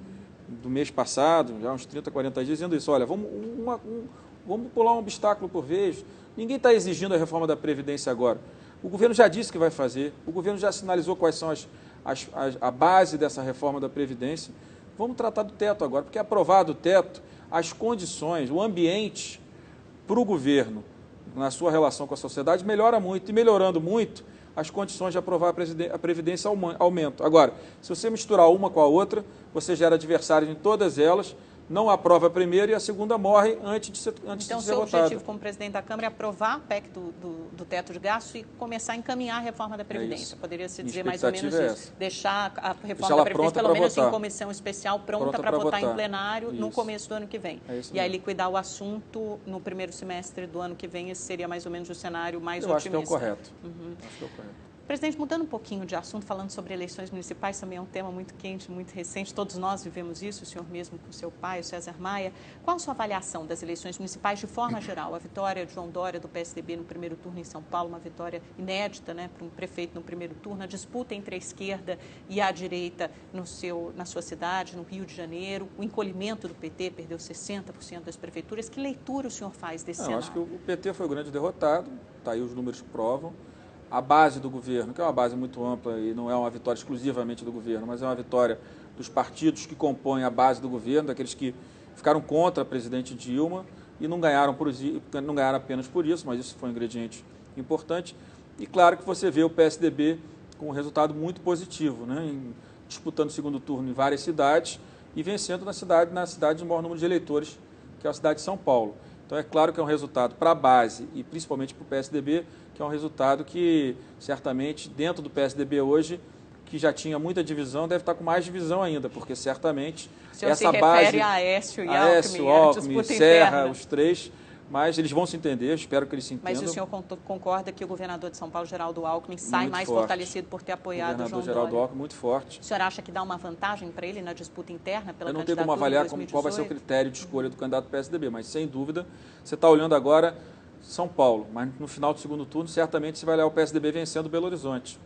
do mês passado, já uns 30, 40 dias, dizendo isso, olha, vamos pular um obstáculo por vez. Ninguém está exigindo a reforma da Previdência agora. O governo já disse que vai fazer, o governo já sinalizou quais são a base dessa reforma da Previdência. Vamos tratar do teto agora, porque aprovado o teto, as condições, o ambiente para o governo, na sua relação com a sociedade, melhora muito. E melhorando muito, as condições de aprovar a Previdência aumentam. Agora, se você misturar uma com a outra, você gera adversários em todas elas, não aprova a primeira e a segunda morre antes de ser votada. Então, o seu objetivo como presidente da Câmara é aprovar a PEC do teto de gasto e começar a encaminhar a reforma da Previdência. Poderia-se dizer mais ou menos isso. Deixar a reforma da Previdência, pelo menos em comissão especial, pronta para votar em plenário no começo do ano que vem. E aí liquidar o assunto no primeiro semestre do ano que vem, esse seria mais ou menos o cenário mais otimista. Eu acho que é o correto. Acho que é o correto. Presidente, mudando um pouquinho de assunto, falando sobre eleições municipais, também é um tema muito quente, muito recente, todos nós vivemos isso, o senhor mesmo com seu pai, o César Maia. Qual a sua avaliação das eleições municipais de forma geral? A vitória de João Dória, do PSDB, no primeiro turno em São Paulo, uma vitória inédita, né, para um prefeito no primeiro turno, a disputa entre a esquerda e a direita na sua cidade, no Rio de Janeiro, o encolhimento do PT, perdeu 60% das prefeituras. Que leitura o senhor faz desse cenário? Eu acho que o PT foi o grande derrotado, está aí os números que provam. A base do governo, que é uma base muito ampla e não é uma vitória exclusivamente do governo, mas é uma vitória dos partidos que compõem a base do governo, daqueles que ficaram contra a presidente Dilma e não ganharam apenas por isso, mas isso foi um ingrediente importante. E claro que você vê o PSDB com um resultado muito positivo, né, disputando o segundo turno em várias cidades e vencendo na cidade de maior número de eleitores, que é a cidade de São Paulo. Então é claro que é um resultado para a base e principalmente para o PSDB, que é um resultado que, certamente, dentro do PSDB hoje, que já tinha muita divisão, deve estar com mais divisão ainda, porque certamente essa base... se refere a Aécio e Alckmin, Serra, interna. Os três, mas eles vão se entender, espero que eles se entendam. Mas o senhor concorda que o governador de São Paulo, Geraldo Alckmin, sai mais fortalecido por ter apoiado o João Dória? O governador Geraldo Alckmin muito forte. O senhor acha que dá uma vantagem para ele na disputa interna pela candidatura? Eu não tenho como avaliar qual vai ser o critério de escolha do candidato do PSDB, mas sem dúvida, você está olhando agora São Paulo, mas no final do segundo turno, certamente você vai olhar o PSDB vencendo Belo Horizonte,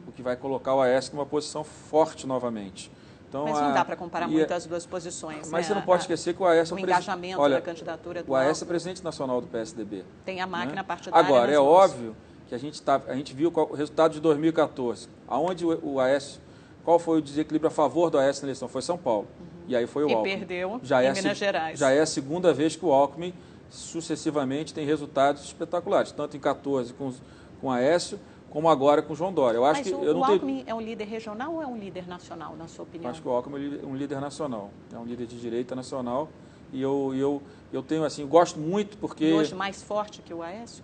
o que vai colocar o Aécio numa posição forte novamente. Então, mas não dá para comparar muito as duas posições. Mas você não pode esquecer que o Aécio... O engajamento da candidatura do O Aécio é presidente nacional do PSDB. Tem a máquina partidária. Agora, é óbvio que a gente viu o resultado de 2014, aonde o Aécio... Qual foi o desequilíbrio a favor do Aécio na eleição? Foi São Paulo. E aí foi o Alckmin. E perdeu em Minas Gerais. Já é a segunda vez que o Alckmin sucessivamente tem resultados espetaculares, tanto em 2014 com o Aécio, como agora com o João Dória. O Alckmin é um líder regional ou é um líder nacional, na sua opinião? Acho que o Alckmin é um líder nacional, é um líder de direita nacional. E eu tenho, assim, gosto muito porque... E hoje mais forte que o Aécio?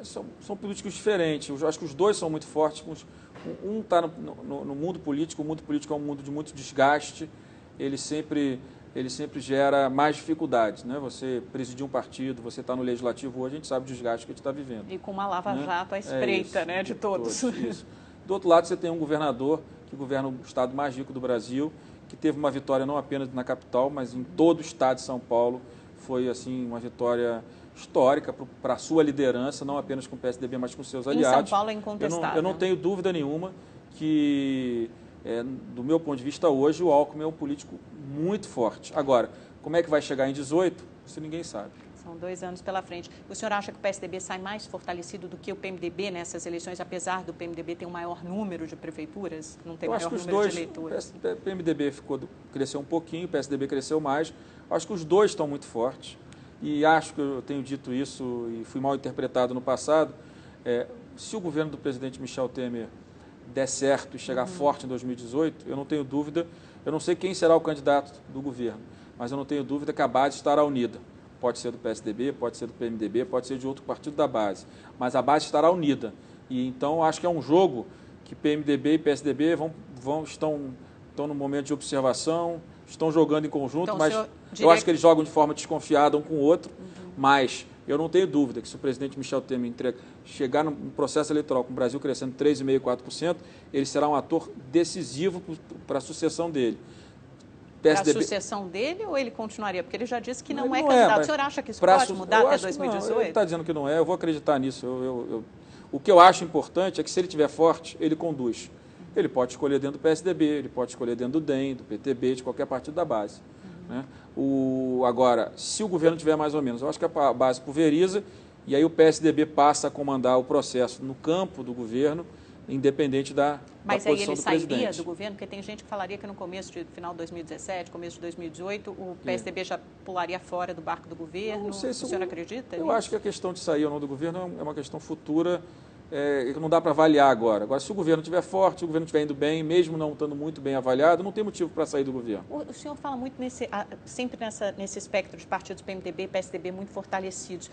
São políticos diferentes. Eu acho que os dois são muito fortes. Um está no mundo político, o mundo político é um mundo de muito desgaste, ele sempre gera mais dificuldades, né? Você presidir um partido, você está no legislativo hoje, a gente sabe o desgaste que a gente está vivendo. E com uma lava-jato à espreita, né, de todos. Isso. Do outro lado, você tem um governador que governa o estado mais rico do Brasil, que teve uma vitória não apenas na capital, mas em todo o estado de São Paulo. Foi, assim, uma vitória histórica para a sua liderança, não apenas com o PSDB, mas com seus aliados. Em São Paulo é incontestável. Eu não tenho dúvida nenhuma que, do meu ponto de vista hoje, o Alckmin é um político muito forte. Agora, como é que vai chegar em 18? Isso ninguém sabe. São 2 anos pela frente. O senhor acha que o PSDB sai mais fortalecido do que o PMDB nessas eleições, apesar do PMDB ter um maior número de prefeituras, não ter maior número de eleitores? O PMDB cresceu um pouquinho, o PSDB cresceu mais. Acho que os dois estão muito fortes. E acho que eu tenho dito isso e fui mal interpretado no passado. Se o governo do presidente Michel Temer der certo e chegar forte em 2018, eu não tenho dúvida, eu não sei quem será o candidato do governo, mas eu não tenho dúvida que a base estará unida. Pode ser do PSDB, pode ser do PMDB, pode ser de outro partido da base, mas a base estará unida. E então acho que é um jogo que PMDB e PSDB estão no momento de observação, estão jogando em conjunto, então, mas eu acho que eles jogam de forma desconfiada um com o outro, mas eu não tenho dúvida que se o presidente Michel Temer chegar no processo eleitoral com o Brasil crescendo 3,5%, 4%, ele será um ator decisivo para a sucessão dele. Para a sucessão dele ou ele continuaria? Porque ele já disse que não é candidato. O senhor acha que isso pode mudar até 2018? Não, ele está dizendo que não é, eu vou acreditar nisso. O que eu acho importante é que se ele estiver forte, ele conduz. Ele pode escolher dentro do PSDB, ele pode escolher dentro do DEM, do PTB, de qualquer partido da base. Né? Agora, se o governo tiver mais ou menos, eu acho que a base pulveriza e aí o PSDB passa a comandar o processo no campo do governo, independente da posição do presidente. Mas aí ele sairia do governo? Porque tem gente que falaria que no final de 2017, começo de 2018, o PSDB já pularia fora do barco do governo. Não sei se o senhor acredita nisso? Eu acho que a questão de sair ou não do governo é uma questão futura, que não dá para avaliar agora. Agora, se o governo estiver forte, se o governo estiver indo bem, mesmo não estando muito bem avaliado, não tem motivo para sair do governo. O senhor fala muito sempre nesse espectro de partidos PMDB e PSDB muito fortalecidos.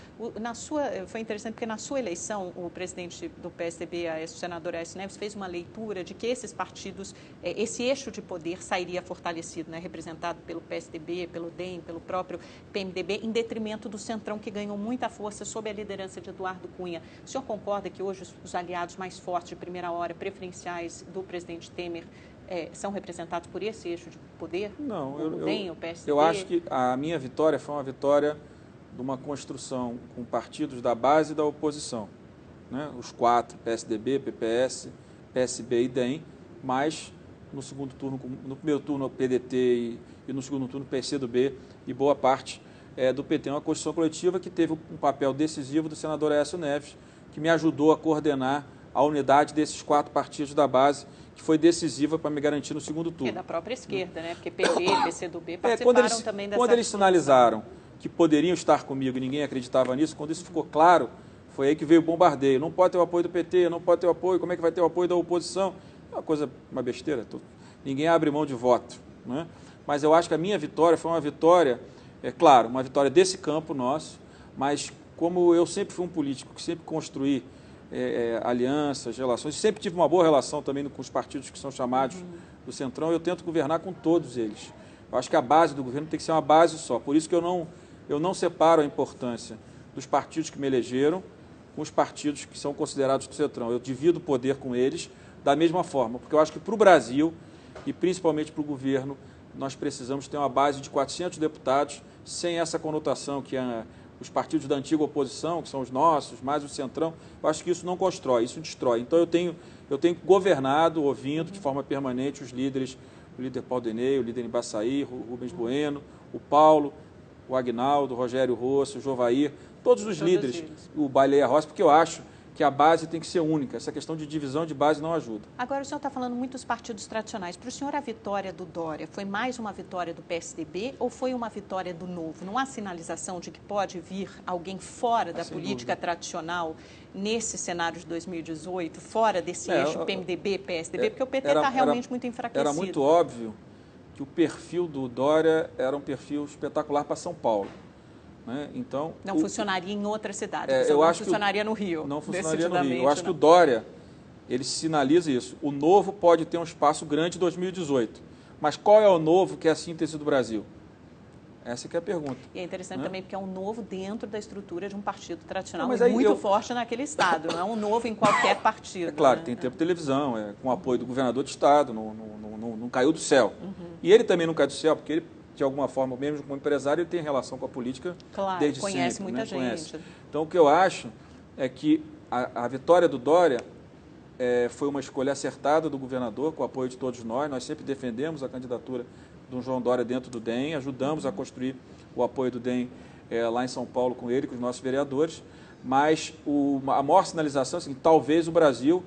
Foi interessante porque na sua eleição, o presidente do PSDB, o senador Aécio Neves, fez uma leitura de que esses partidos, esse eixo de poder sairia fortalecido, né, representado pelo PSDB, pelo DEM, pelo próprio PMDB, em detrimento do Centrão, que ganhou muita força sob a liderança de Eduardo Cunha. O senhor concorda que hoje os aliados mais fortes de primeira hora, preferenciais do presidente Temer, são representados por esse eixo de poder? Não, o PSDB? Eu acho que a minha vitória foi uma vitória de uma construção com partidos da base e da oposição. Né? Os 4, PSDB, PPS, PSB e DEM, mas no segundo turno, no primeiro turno o PDT e no segundo turno o PCdoB e boa parte do PT. Uma construção coletiva que teve um papel decisivo do senador Aécio Neves, que me ajudou a coordenar a unidade desses 4 partidos da base, que foi decisiva para me garantir no segundo turno. É da própria esquerda, né? Porque PT e PCdoB participaram também dessa... Quando eles sinalizaram que poderiam estar comigo e ninguém acreditava nisso, quando isso ficou claro, foi aí que veio o bombardeio. Não pode ter o apoio do PT, não pode ter o apoio, como é que vai ter o apoio da oposição? É uma besteira. Ninguém abre mão de voto. Né? Mas eu acho que a minha vitória foi uma vitória, claro, uma vitória desse campo nosso, mas como eu sempre fui um político que sempre construí alianças, relações, sempre tive uma boa relação também com os partidos que são chamados do Centrão, eu tento governar com todos eles. Eu acho que a base do governo tem que ser uma base só, por isso que eu não separo a importância dos partidos que me elegeram com os partidos que são considerados do Centrão. Eu divido o poder com eles da mesma forma, porque eu acho que para o Brasil e principalmente para o governo, nós precisamos ter uma base de 400 deputados sem essa conotação que os partidos da antiga oposição, que são os nossos, mais o Centrão, eu acho que isso não constrói, isso destrói. Então eu tenho governado, ouvindo de forma permanente os líderes, o líder Paulo Deney, o líder Embaçaí, Rubens Bueno, o Paulo, o Agnaldo, o Rogério Rosso, o Jovair, todos os líderes, o Baleia Rossi, porque eu acho que a base tem que ser única. Essa questão de divisão de base não ajuda. Agora, o senhor está falando muito dos partidos tradicionais. Para o senhor, a vitória do Dória foi mais uma vitória do PSDB ou foi uma vitória do Novo? Não há sinalização de que pode vir alguém fora da política tradicional nesse cenário de 2018, fora desse eixo PMDB-PSDB? Porque o PT está realmente muito enfraquecido. Era muito óbvio que o perfil do Dória era um perfil espetacular para São Paulo. Né? Então, não funcionaria em outra cidade, não funcionaria no Rio. Não funcionaria no Rio. Eu acho que o Dória, ele sinaliza isso. O Novo pode ter um espaço grande em 2018. Mas qual é o Novo que é a síntese do Brasil? Essa que é a pergunta. E é interessante também porque é um Novo dentro da estrutura de um partido tradicional muito forte naquele estado. Não é um Novo em qualquer partido. É claro, tem tempo de televisão, com o apoio do governador de estado, não caiu do céu. E ele também não caiu do céu, porque ele, de alguma forma, mesmo como empresário, ele tem relação com a política desde sempre. Conhece muita gente. Então, o que eu acho é que a vitória do Dória foi uma escolha acertada do governador, com o apoio de todos nós. Nós sempre defendemos a candidatura do João Dória dentro do DEM, ajudamos a construir o apoio do DEM lá em São Paulo com ele, com os nossos vereadores, mas a maior sinalização é assim, talvez o Brasil,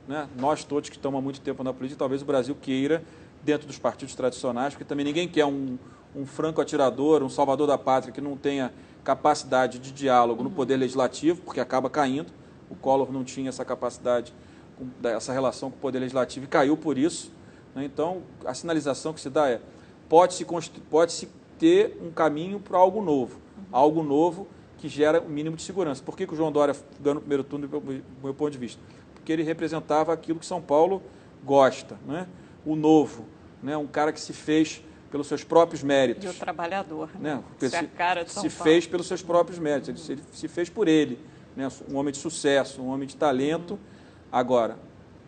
né, nós todos que estamos há muito tempo na política, talvez o Brasil queira, dentro dos partidos tradicionais, porque também ninguém quer um franco-atirador, um salvador da pátria que não tenha capacidade de diálogo no poder legislativo, porque acaba caindo. O Collor não tinha essa capacidade, essa relação com o poder legislativo e caiu por isso. Né? Então, a sinalização que se dá é, pode-se ter um caminho para algo novo que gera um mínimo de segurança. Por que o João Dória ganhou no primeiro turno, do meu ponto de vista? Porque ele representava aquilo que São Paulo gosta, né? O novo, né? Um cara que se fez pelos seus próprios méritos. E o trabalhor, né? Isso é a cara de São se Paulo. fez pelos seus próprios méritos, ele se fez por ele, né? Um homem de sucesso, um homem de talento. Agora,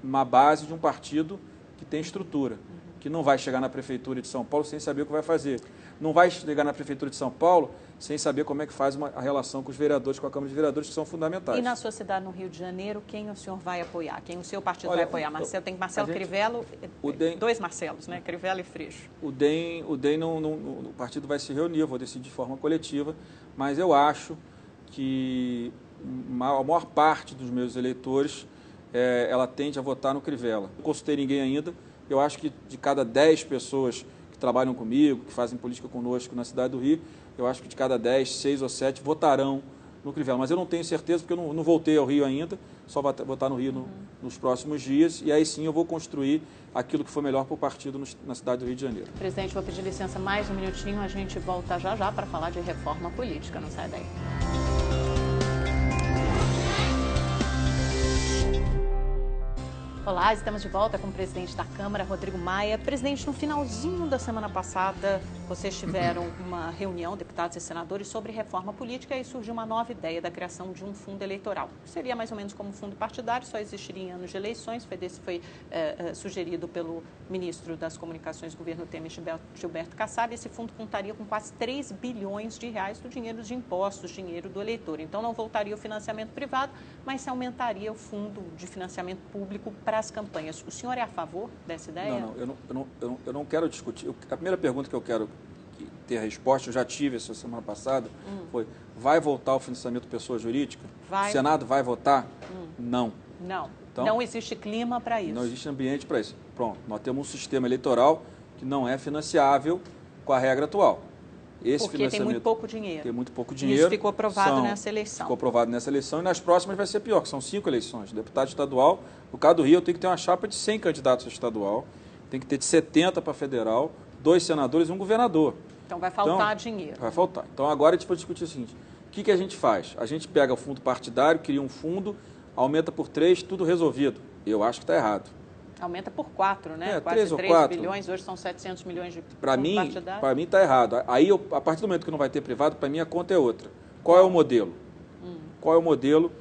uma base de um partido que tem estrutura, que não vai chegar na Prefeitura de São Paulo sem saber o que vai fazer. Não vai chegar na Prefeitura de São Paulo sem saber como é que faz a relação com os vereadores, com a Câmara de Vereadores, que são fundamentais. E na sua cidade, no Rio de Janeiro, quem o senhor vai apoiar? Quem o seu partido vai apoiar? Marcelo, tem Marcelo Crivella, dois Marcelos, né? Crivella e Freixo. O DEM o partido vai se reunir, eu vou decidir de forma coletiva, mas eu acho que a maior parte dos meus eleitores, ela tende a votar no Crivella. Não consultei ninguém ainda, eu acho que de cada 10 pessoas que trabalham comigo, que fazem política conosco na cidade do Rio, eu acho que de cada 10, 6 ou 7 votarão no Crivella. Mas eu não tenho certeza, porque eu não voltei ao Rio ainda, só vou votar no Rio nos próximos dias, e aí sim eu vou construir aquilo que for melhor para o partido na cidade do Rio de Janeiro. Presidente, vou pedir licença mais um minutinho, a gente volta já para falar de reforma política, não sai daí. Olá, estamos de volta com o presidente da Câmara, Rodrigo Maia. Presidente, no finalzinho da semana passada, vocês tiveram uma reunião, deputados e senadores, sobre reforma política e surgiu uma nova ideia da criação de um fundo eleitoral. Seria mais ou menos como um fundo partidário, só existiria em anos de eleições. Foi sugerido pelo ministro das Comunicações do governo Temer, Gilberto Kassab. Esse fundo contaria com quase 3 bilhões de reais do dinheiro de impostos, dinheiro do eleitor. Então, não voltaria o financiamento privado, mas se aumentaria o fundo de financiamento público para as campanhas. O senhor é a favor dessa ideia? Eu não quero discutir. A primeira pergunta que eu quero ter a resposta, eu já tive essa semana passada, foi: vai voltar o financiamento pessoa jurídica? Vai. O Senado vai votar? Não. Não. Então, não existe clima para isso. Não existe ambiente para isso. Pronto, nós temos um sistema eleitoral que não é financiável com a regra atual. Porque tem muito pouco dinheiro. Tem muito pouco dinheiro. Isso ficou aprovado nessa eleição. Ficou aprovado nessa eleição e nas próximas vai ser pior, que são 5 eleições. Deputado estadual, no caso do Rio, eu tenho que ter uma chapa de 100 candidatos a estadual, tem que ter de 70 para federal, 2 senadores e um governador. Então vai faltar dinheiro. Vai faltar. Então agora a gente pode discutir o seguinte: o que a gente faz? A gente pega o fundo partidário, cria um fundo, aumenta por 3, tudo resolvido. Eu acho que está errado. Aumenta por 4, né? Quase 3 ou 3 4. bilhões, hoje são 700 milhões de fundo partidário. Para mim está errado. Aí, a partir do momento que não vai ter privado, para mim a conta é outra. Qual é o modelo? Qual é o modelo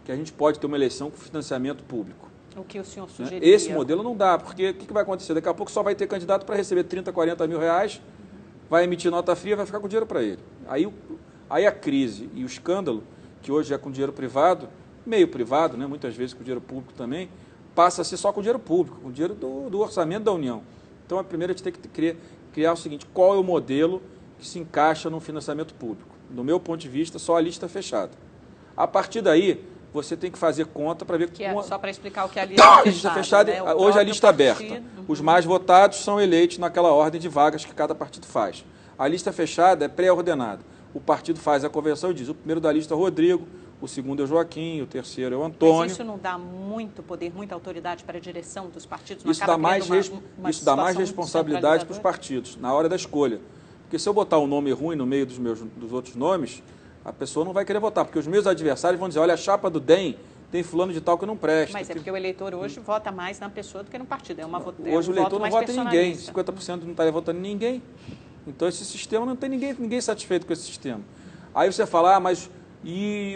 que a gente pode ter uma eleição com financiamento público? O que o senhor sugeriria? Esse modelo não dá, porque o que vai acontecer? Daqui a pouco só vai ter candidato para receber 30, 40 mil reais, vai emitir nota fria, vai ficar com dinheiro para ele. Aí a crise e o escândalo, que hoje é com dinheiro privado, meio privado, né, muitas vezes com dinheiro público também, passa a ser só com dinheiro público, com dinheiro do orçamento da União. Então, a primeira a gente tem que criar o seguinte: qual é o modelo que se encaixa no financiamento público? Do meu ponto de vista, só a lista fechada. A partir daí, você tem que fazer conta para ver... Só para explicar o que é a lista lista fechada, né? Hoje a lista aberta. Os mais votados são eleitos naquela ordem de vagas que cada partido faz. A lista fechada é pré-ordenada. O partido faz a convenção e diz: o primeiro da lista é o Rodrigo, o segundo é o Joaquim, o terceiro é o Antônio. Mas isso não dá muito poder, muita autoridade para a direção dos partidos? Não isso dá mais responsabilidade para os partidos, na hora da escolha. Porque se eu botar um nome ruim no meio dos outros nomes, a pessoa não vai querer votar, porque os meus adversários vão dizer: olha, a chapa do DEM tem fulano de tal que não presta. Mas é porque o eleitor hoje vota mais na pessoa do que no partido. Hoje o eleitor não vota em ninguém, 50% não está votando em ninguém. Então esse sistema não tem ninguém satisfeito com esse sistema. Aí você fala: mas e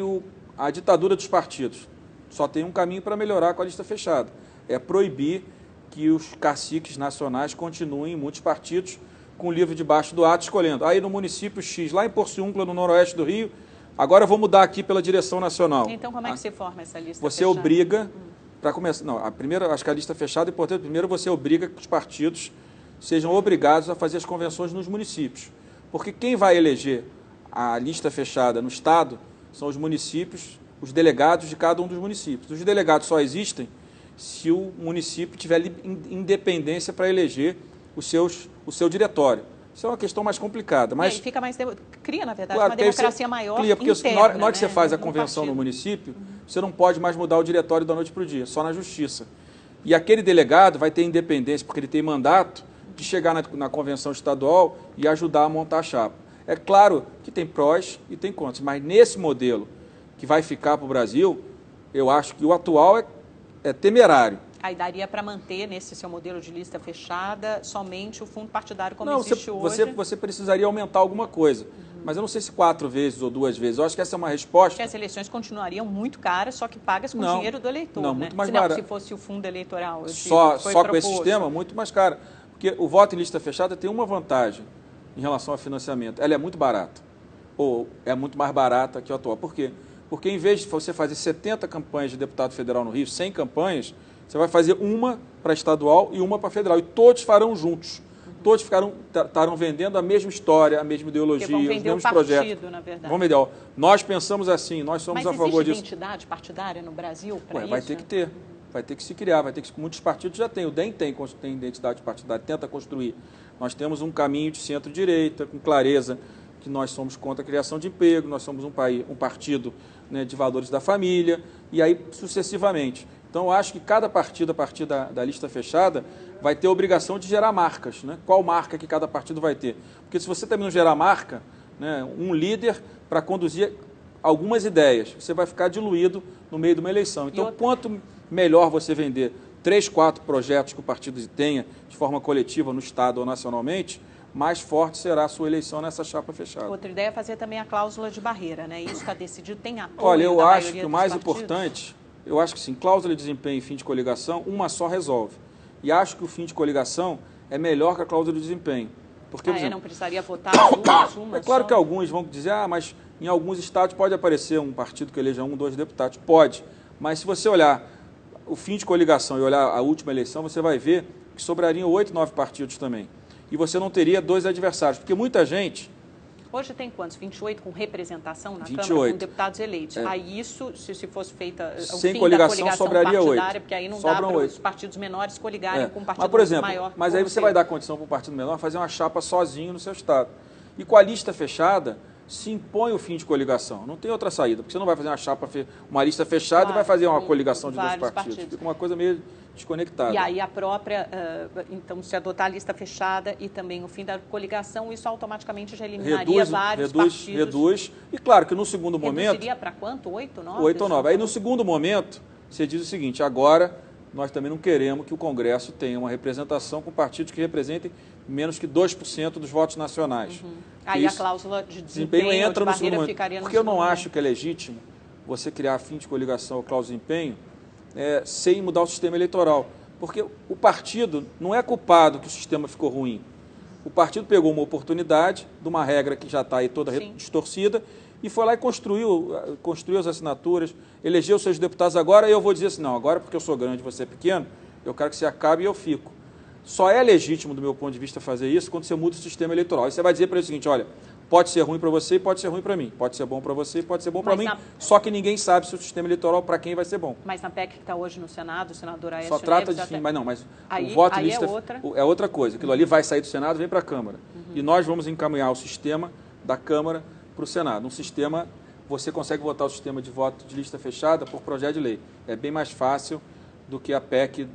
a ditadura dos partidos? Só tem um caminho para melhorar com a lista fechada: é proibir que os caciques nacionais continuem em muitos partidos com o livro debaixo do ato escolhendo. Aí no município X, lá em Porciúncula, no noroeste do Rio, agora eu vou mudar aqui pela direção nacional. Então como é que se forma essa lista você fechada? Obriga, para começar, não, a primeira, acho que a lista fechada é importante. Primeiro você obriga que os partidos sejam obrigados a fazer as convenções nos municípios. Porque quem vai eleger a lista fechada no Estado são os municípios, os delegados de cada um dos municípios. Os delegados só existem se o município tiver independência para eleger o seu diretório. Isso é uma questão mais complicada. Mas fica mais cria, na verdade, claro, uma democracia maior interna, porque na hora que você né, faz a convenção no município, você não pode mais mudar o diretório da noite para o dia, só na justiça. E aquele delegado vai ter independência, porque ele tem mandato, de chegar na convenção estadual e ajudar a montar a chapa. É claro que tem prós e tem contras, mas nesse modelo que vai ficar para o Brasil, eu acho que o atual é temerário. Aí daria para manter, nesse seu modelo de lista fechada, somente o fundo partidário como não, existe hoje? Você precisaria aumentar alguma coisa. Mas eu não sei se 4 vezes ou 2 vezes. Eu acho que essa é uma resposta... Porque as eleições continuariam muito caras, só que pagas com dinheiro do eleitor, não, né? muito mais barato. Se fosse o fundo eleitoral. Só com esse sistema, muito mais caro. Porque o voto em lista fechada tem uma vantagem em relação ao financiamento. Ela é muito barata. Ou é muito mais barata que a atual. Por quê? Porque em vez de você fazer 70 campanhas de deputado federal no Rio, 100 campanhas, você vai fazer uma para estadual e uma para federal. E todos farão juntos. Todos estarão vendendo a mesma história, a mesma ideologia, os mesmos projetos. Na verdade. Vamos ver, nós pensamos assim, nós somos a favor disso. Mas existe identidade partidária no Brasil para isso? Vai ter que ter. Vai ter que se criar, muitos partidos já têm. O DEM tem identidade partidária, tenta construir. Nós temos um caminho de centro-direita, com clareza, que nós somos contra a criação de emprego, nós somos um partido, né, de valores da família, e aí sucessivamente. Então, eu acho que cada partido, a partir da lista fechada, vai ter a obrigação de gerar marcas. Né? Qual marca que cada partido vai ter? Porque se você também não gerar marca, né, um líder para conduzir algumas ideias, você vai ficar diluído no meio de uma eleição. Então, quanto melhor você vender 3, 4 projetos que o partido tenha de forma coletiva no Estado ou nacionalmente, mais forte será a sua eleição nessa chapa fechada. Outra ideia é fazer também a cláusula de barreira, né? Isso está decidido, tem apoio. Olha, eu acho que o mais importante, eu acho que sim, cláusula de desempenho e fim de coligação, uma só resolve. E acho que o fim de coligação é melhor que a cláusula de desempenho. Porque, por exemplo, não precisaria votar as duas, é claro só. Que alguns vão dizer, mas em alguns estados pode aparecer um partido que eleja 1, 2 deputados. Pode. Mas se você olhar o fim de coligação e olhar a última eleição, você vai ver que sobrariam 8, 9 partidos também. E você não teria 2 adversários, porque muita gente... Hoje tem quantos? 28 com representação na 28. Câmara, com deputados eleitos. É. Aí isso, se fosse feita sem fim coligação, da coligação sobraria partidária, 8. porque aí não Sobram dá para 8. os partidos menores coligarem com um partido mas, por exemplo, maior. Mas aí você vai dar condição para o partido menor fazer uma chapa sozinho no seu estado. E com a lista fechada, se impõe o fim de coligação. Não tem outra saída, porque você não vai fazer uma lista fechada e vai fazer uma coligação de 2 partidos. Fica uma coisa meio desconectada. E aí a própria, então, se adotar a lista fechada e também o fim da coligação, isso automaticamente já eliminaria vários partidos. Reduz. E claro que no segundo momento... Reduziria para quanto? 8, 9? 8 ou 9. Aí no segundo momento, você diz o seguinte, agora nós também não queremos que o Congresso tenha uma representação com partidos que representem menos que 2% dos votos nacionais. Aí a cláusula de desempenho entra de no segundo momento. Porque eu não acho que é legítimo você criar fim de coligação ou cláusula de desempenho sem mudar o sistema eleitoral. Porque o partido não é culpado que o sistema ficou ruim. O partido pegou uma oportunidade de uma regra que já está aí toda distorcida e foi lá e construiu as assinaturas, elegeu seus deputados. Agora eu vou dizer assim, não, agora porque eu sou grande e você é pequeno, eu quero que você acabe e eu fico. Só é legítimo, do meu ponto de vista, fazer isso quando você muda o sistema eleitoral. Aí você vai dizer para ele o seguinte, olha, pode ser ruim para você e pode ser ruim para mim. Pode ser bom para você e pode ser bom para mim. Só que ninguém sabe se o sistema eleitoral para quem vai ser bom. Mas na PEC que está hoje no Senado, o senador Aécio Só trata de fim, mas aí, o voto aí lista é outra coisa. Aquilo ali vai sair do Senado e vem para a Câmara. E nós vamos encaminhar o sistema da Câmara para o Senado. Um sistema, você consegue votar o sistema de voto de lista fechada por projeto de lei. É bem mais fácil do que a PEC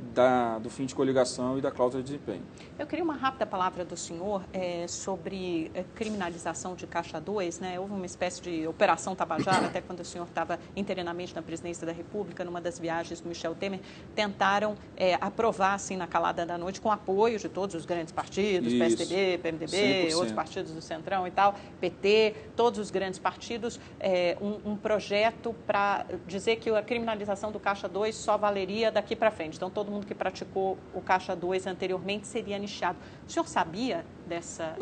do fim de coligação e da cláusula de desempenho. Eu queria uma rápida palavra do senhor sobre criminalização de Caixa 2, né? Houve uma espécie de operação Tabajara, até quando o senhor estava interinamente na presidência da República, numa das viagens do Michel Temer, tentaram aprovar, assim, na calada da noite, com apoio de todos os grandes partidos, Isso. PSDB, PMDB, 100%. outros partidos do Centrão e tal, PT, todos os grandes partidos, um projeto para dizer que a criminalização do Caixa 2 só valeria daqui para frente. Então, todo mundo que praticou o Caixa 2 anteriormente seria anistiado. O senhor sabia dessa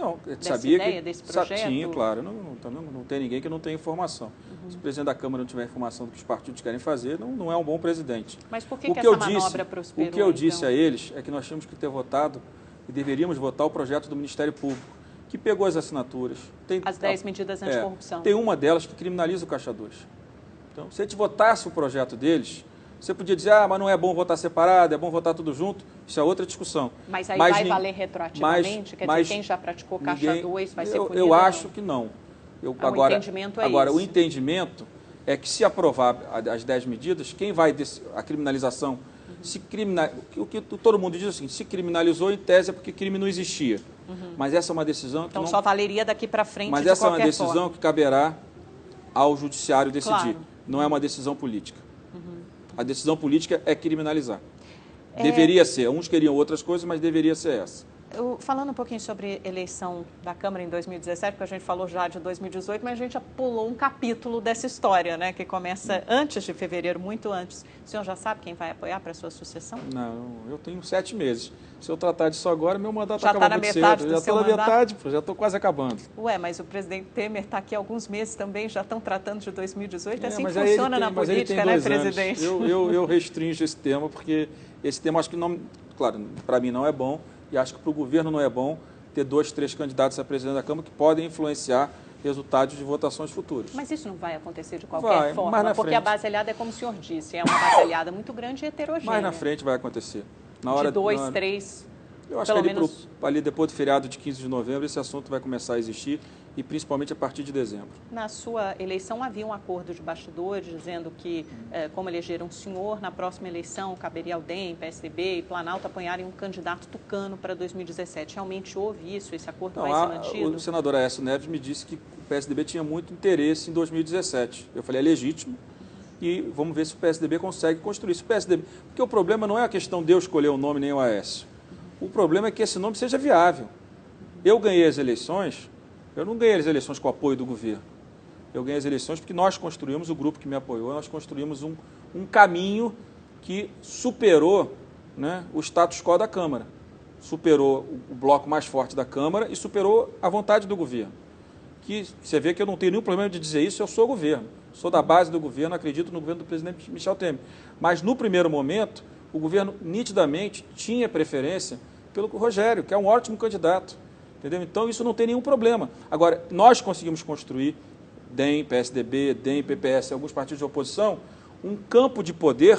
ideia, desse projeto? Sim, claro. Não tem ninguém que não tenha informação. Se o presidente da Câmara não tiver informação do que os partidos querem fazer, não é um bom presidente. Mas por que essa manobra prosperou? O que eu disse a eles é que nós tínhamos que ter votado e deveríamos votar o projeto do Ministério Público, que pegou as assinaturas. As 10 medidas anticorrupção. Tem uma delas que criminaliza o Caixa 2. Então, se a gente votasse o projeto deles, você podia dizer, mas não é bom votar separado, é bom votar tudo junto, isso é outra discussão. Mas aí vai valer retroativamente? Quer dizer, quem já praticou Caixa 2 vai ser punido? Eu acho que não. O entendimento é agora, isso. O entendimento é que se aprovar as 10 medidas, quem vai, a criminalização, o que todo mundo diz assim, se criminalizou, em tese é porque crime não existia. Mas essa é uma decisão que então só valeria daqui para frente. Mas essa é uma decisão que caberá ao judiciário decidir. Claro. Não é uma decisão política. A decisão política é criminalizar. Deveria ser. Uns queriam outras coisas, mas deveria ser essa. Falando um pouquinho sobre eleição da Câmara em 2017, porque a gente falou já de 2018, mas a gente já pulou um capítulo dessa história, né, que começa antes de fevereiro, muito antes. O senhor já sabe quem vai apoiar para a sua sucessão? Não, eu tenho 7 meses. Se eu tratar disso agora, meu mandato já acaba muito cedo. Já estou na metade, já estou quase acabando. Ué, mas o presidente Temer está aqui há alguns meses também, já estão tratando de 2018. Assim que funciona na política, né, presidente? Eu restringo esse tema, porque esse tema acho que não, claro, para mim não é bom. E acho que para o governo não é bom ter 2, 3 candidatos a presidente da Câmara que podem influenciar resultados de votações futuras. Mas isso não vai acontecer de qualquer forma, porque frente. A base aliada é como o senhor disse, é uma base aliada muito grande e heterogênea. Mais na frente vai acontecer. De 2, 3, eu acho que ali depois do feriado de 15 de novembro esse assunto vai começar a existir e principalmente a partir de dezembro. Na sua eleição havia um acordo de bastidores dizendo que, como elegeram um senhor, na próxima eleição caberia ao DEM, PSDB e Planalto apoiarem um candidato tucano para 2017. Realmente houve isso? Esse acordo vai ser mantido? O senador Aécio Neves me disse que o PSDB tinha muito interesse em 2017. Eu falei, é legítimo e vamos ver se o PSDB consegue construir isso. Porque o problema não é a questão de eu escolher o nome nem o Aécio. O problema é que esse nome seja viável. Eu ganhei as eleições... Eu não ganhei as eleições com o apoio do governo. Eu ganhei as eleições porque nós construímos, o grupo que me apoiou, nós construímos um caminho que superou, né, o status quo da Câmara. Superou o bloco mais forte da Câmara e superou a vontade do governo. Que você vê que eu não tenho nenhum problema de dizer isso, eu sou governo. Sou da base do governo, acredito no governo do presidente Michel Temer. Mas no primeiro momento, o governo nitidamente tinha preferência pelo Rogério, que é um ótimo candidato. Entendeu? Então, isso não tem nenhum problema. Agora, nós conseguimos construir, DEM, PSDB, DEM, PPS, alguns partidos de oposição, um campo de poder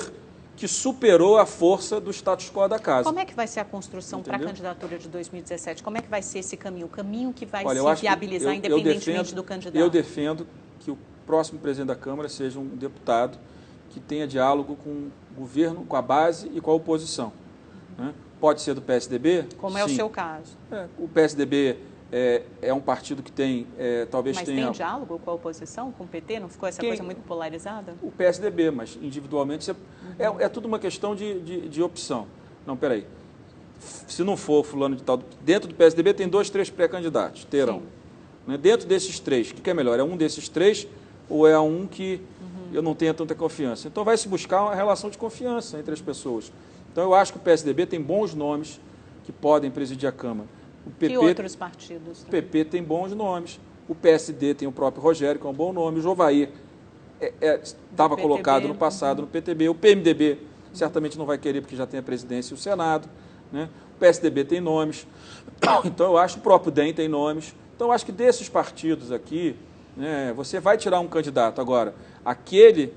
que superou a força do status quo da casa. Como é que vai ser a construção para a candidatura de 2017? Como é que vai ser esse caminho? O caminho que vai se viabilizar independentemente do candidato? Eu defendo que o próximo presidente da Câmara seja um deputado que tenha diálogo com o governo, com a base e com a oposição. Né? Pode ser do PSDB? Como é o seu caso. O PSDB é um partido que tem, talvez mas tenha... Mas tem diálogo com a oposição, com o PT? Não ficou essa coisa muito polarizada? O PSDB, mas individualmente é tudo uma questão de opção. Não, peraí. Se não for fulano de tal... Dentro do PSDB tem 2, 3 pré-candidatos, terão. Né? Dentro desses 3, o que é melhor? É um desses 3 ou é um que eu não tenha tanta confiança? Então vai se buscar uma relação de confiança entre as pessoas. Então, eu acho que o PSDB tem bons nomes que podem presidir a Câmara. O PP, e outros partidos? O PP tem bons nomes. O PSD tem o próprio Rogério, que é um bom nome. O Jovair estava colocado no passado no PTB. O PMDB certamente não vai querer, porque já tem a presidência e o Senado. Né? O PSDB tem nomes. Então, eu acho que o próprio DEM tem nomes. Então, eu acho que desses partidos aqui, né, você vai tirar um candidato. Agora, aquele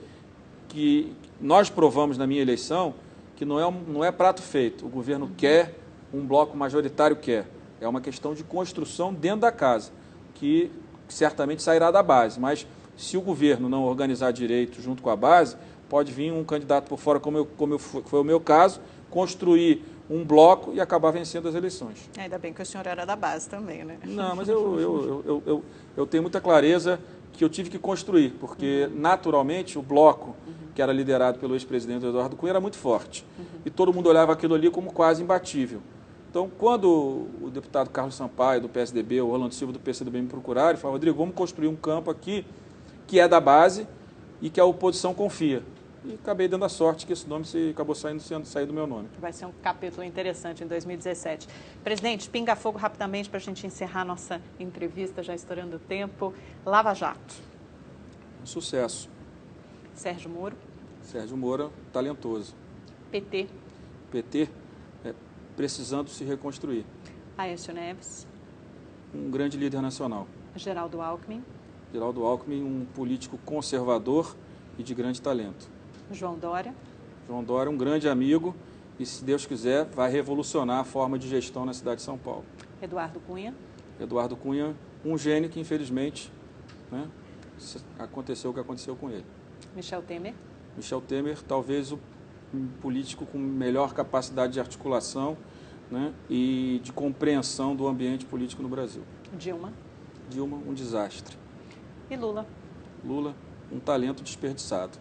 que nós provamos na minha eleição... que não é prato feito. O governo quer, um bloco majoritário quer. É uma questão de construção dentro da casa, que certamente sairá da base. Mas se o governo não organizar direito junto com a base, pode vir um candidato por fora, como foi o meu caso, construir um bloco e acabar vencendo as eleições. Ainda bem que o senhor era da base também, né? Não, mas eu tenho muita clareza que eu tive que construir, porque naturalmente o bloco que era liderado pelo ex-presidente Eduardo Cunha era muito forte. E todo mundo olhava aquilo ali como quase imbatível. Então, quando o deputado Carlos Sampaio, do PSDB, ou o Rolando Silva, do PCdoB, me procuraram, e falaram, Rodrigo, vamos construir um campo aqui que é da base e que a oposição confia. E acabei dando a sorte que esse nome acabou saindo do meu nome. Vai ser um capítulo interessante em 2017. Presidente, pinga fogo rapidamente para a gente encerrar nossa entrevista, já estourando o tempo. Lava Jato. Um sucesso. Sérgio Moro. Sérgio Moro, talentoso. PT. PT, precisando se reconstruir. Aécio Neves. um grande líder nacional. Geraldo Alckmin. Geraldo Alckmin, um político conservador e de grande talento. João Dória. João Dória, um grande amigo e, se Deus quiser, vai revolucionar a forma de gestão na cidade de São Paulo. Eduardo Cunha. Eduardo Cunha, um gênio que, infelizmente, né, aconteceu o que aconteceu com ele. Michel Temer. Michel Temer, talvez um político com melhor capacidade de articulação, né, e de compreensão do ambiente político no Brasil. Dilma. Dilma, um desastre. E Lula. Lula, um talento desperdiçado.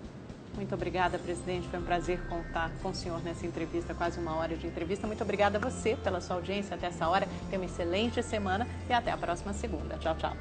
Muito obrigada, presidente. Foi um prazer contar com o senhor nessa entrevista, quase 1 hora de entrevista. Muito obrigada a você pela sua audiência até essa hora. Tenha uma excelente semana e até a próxima segunda. Tchau, tchau.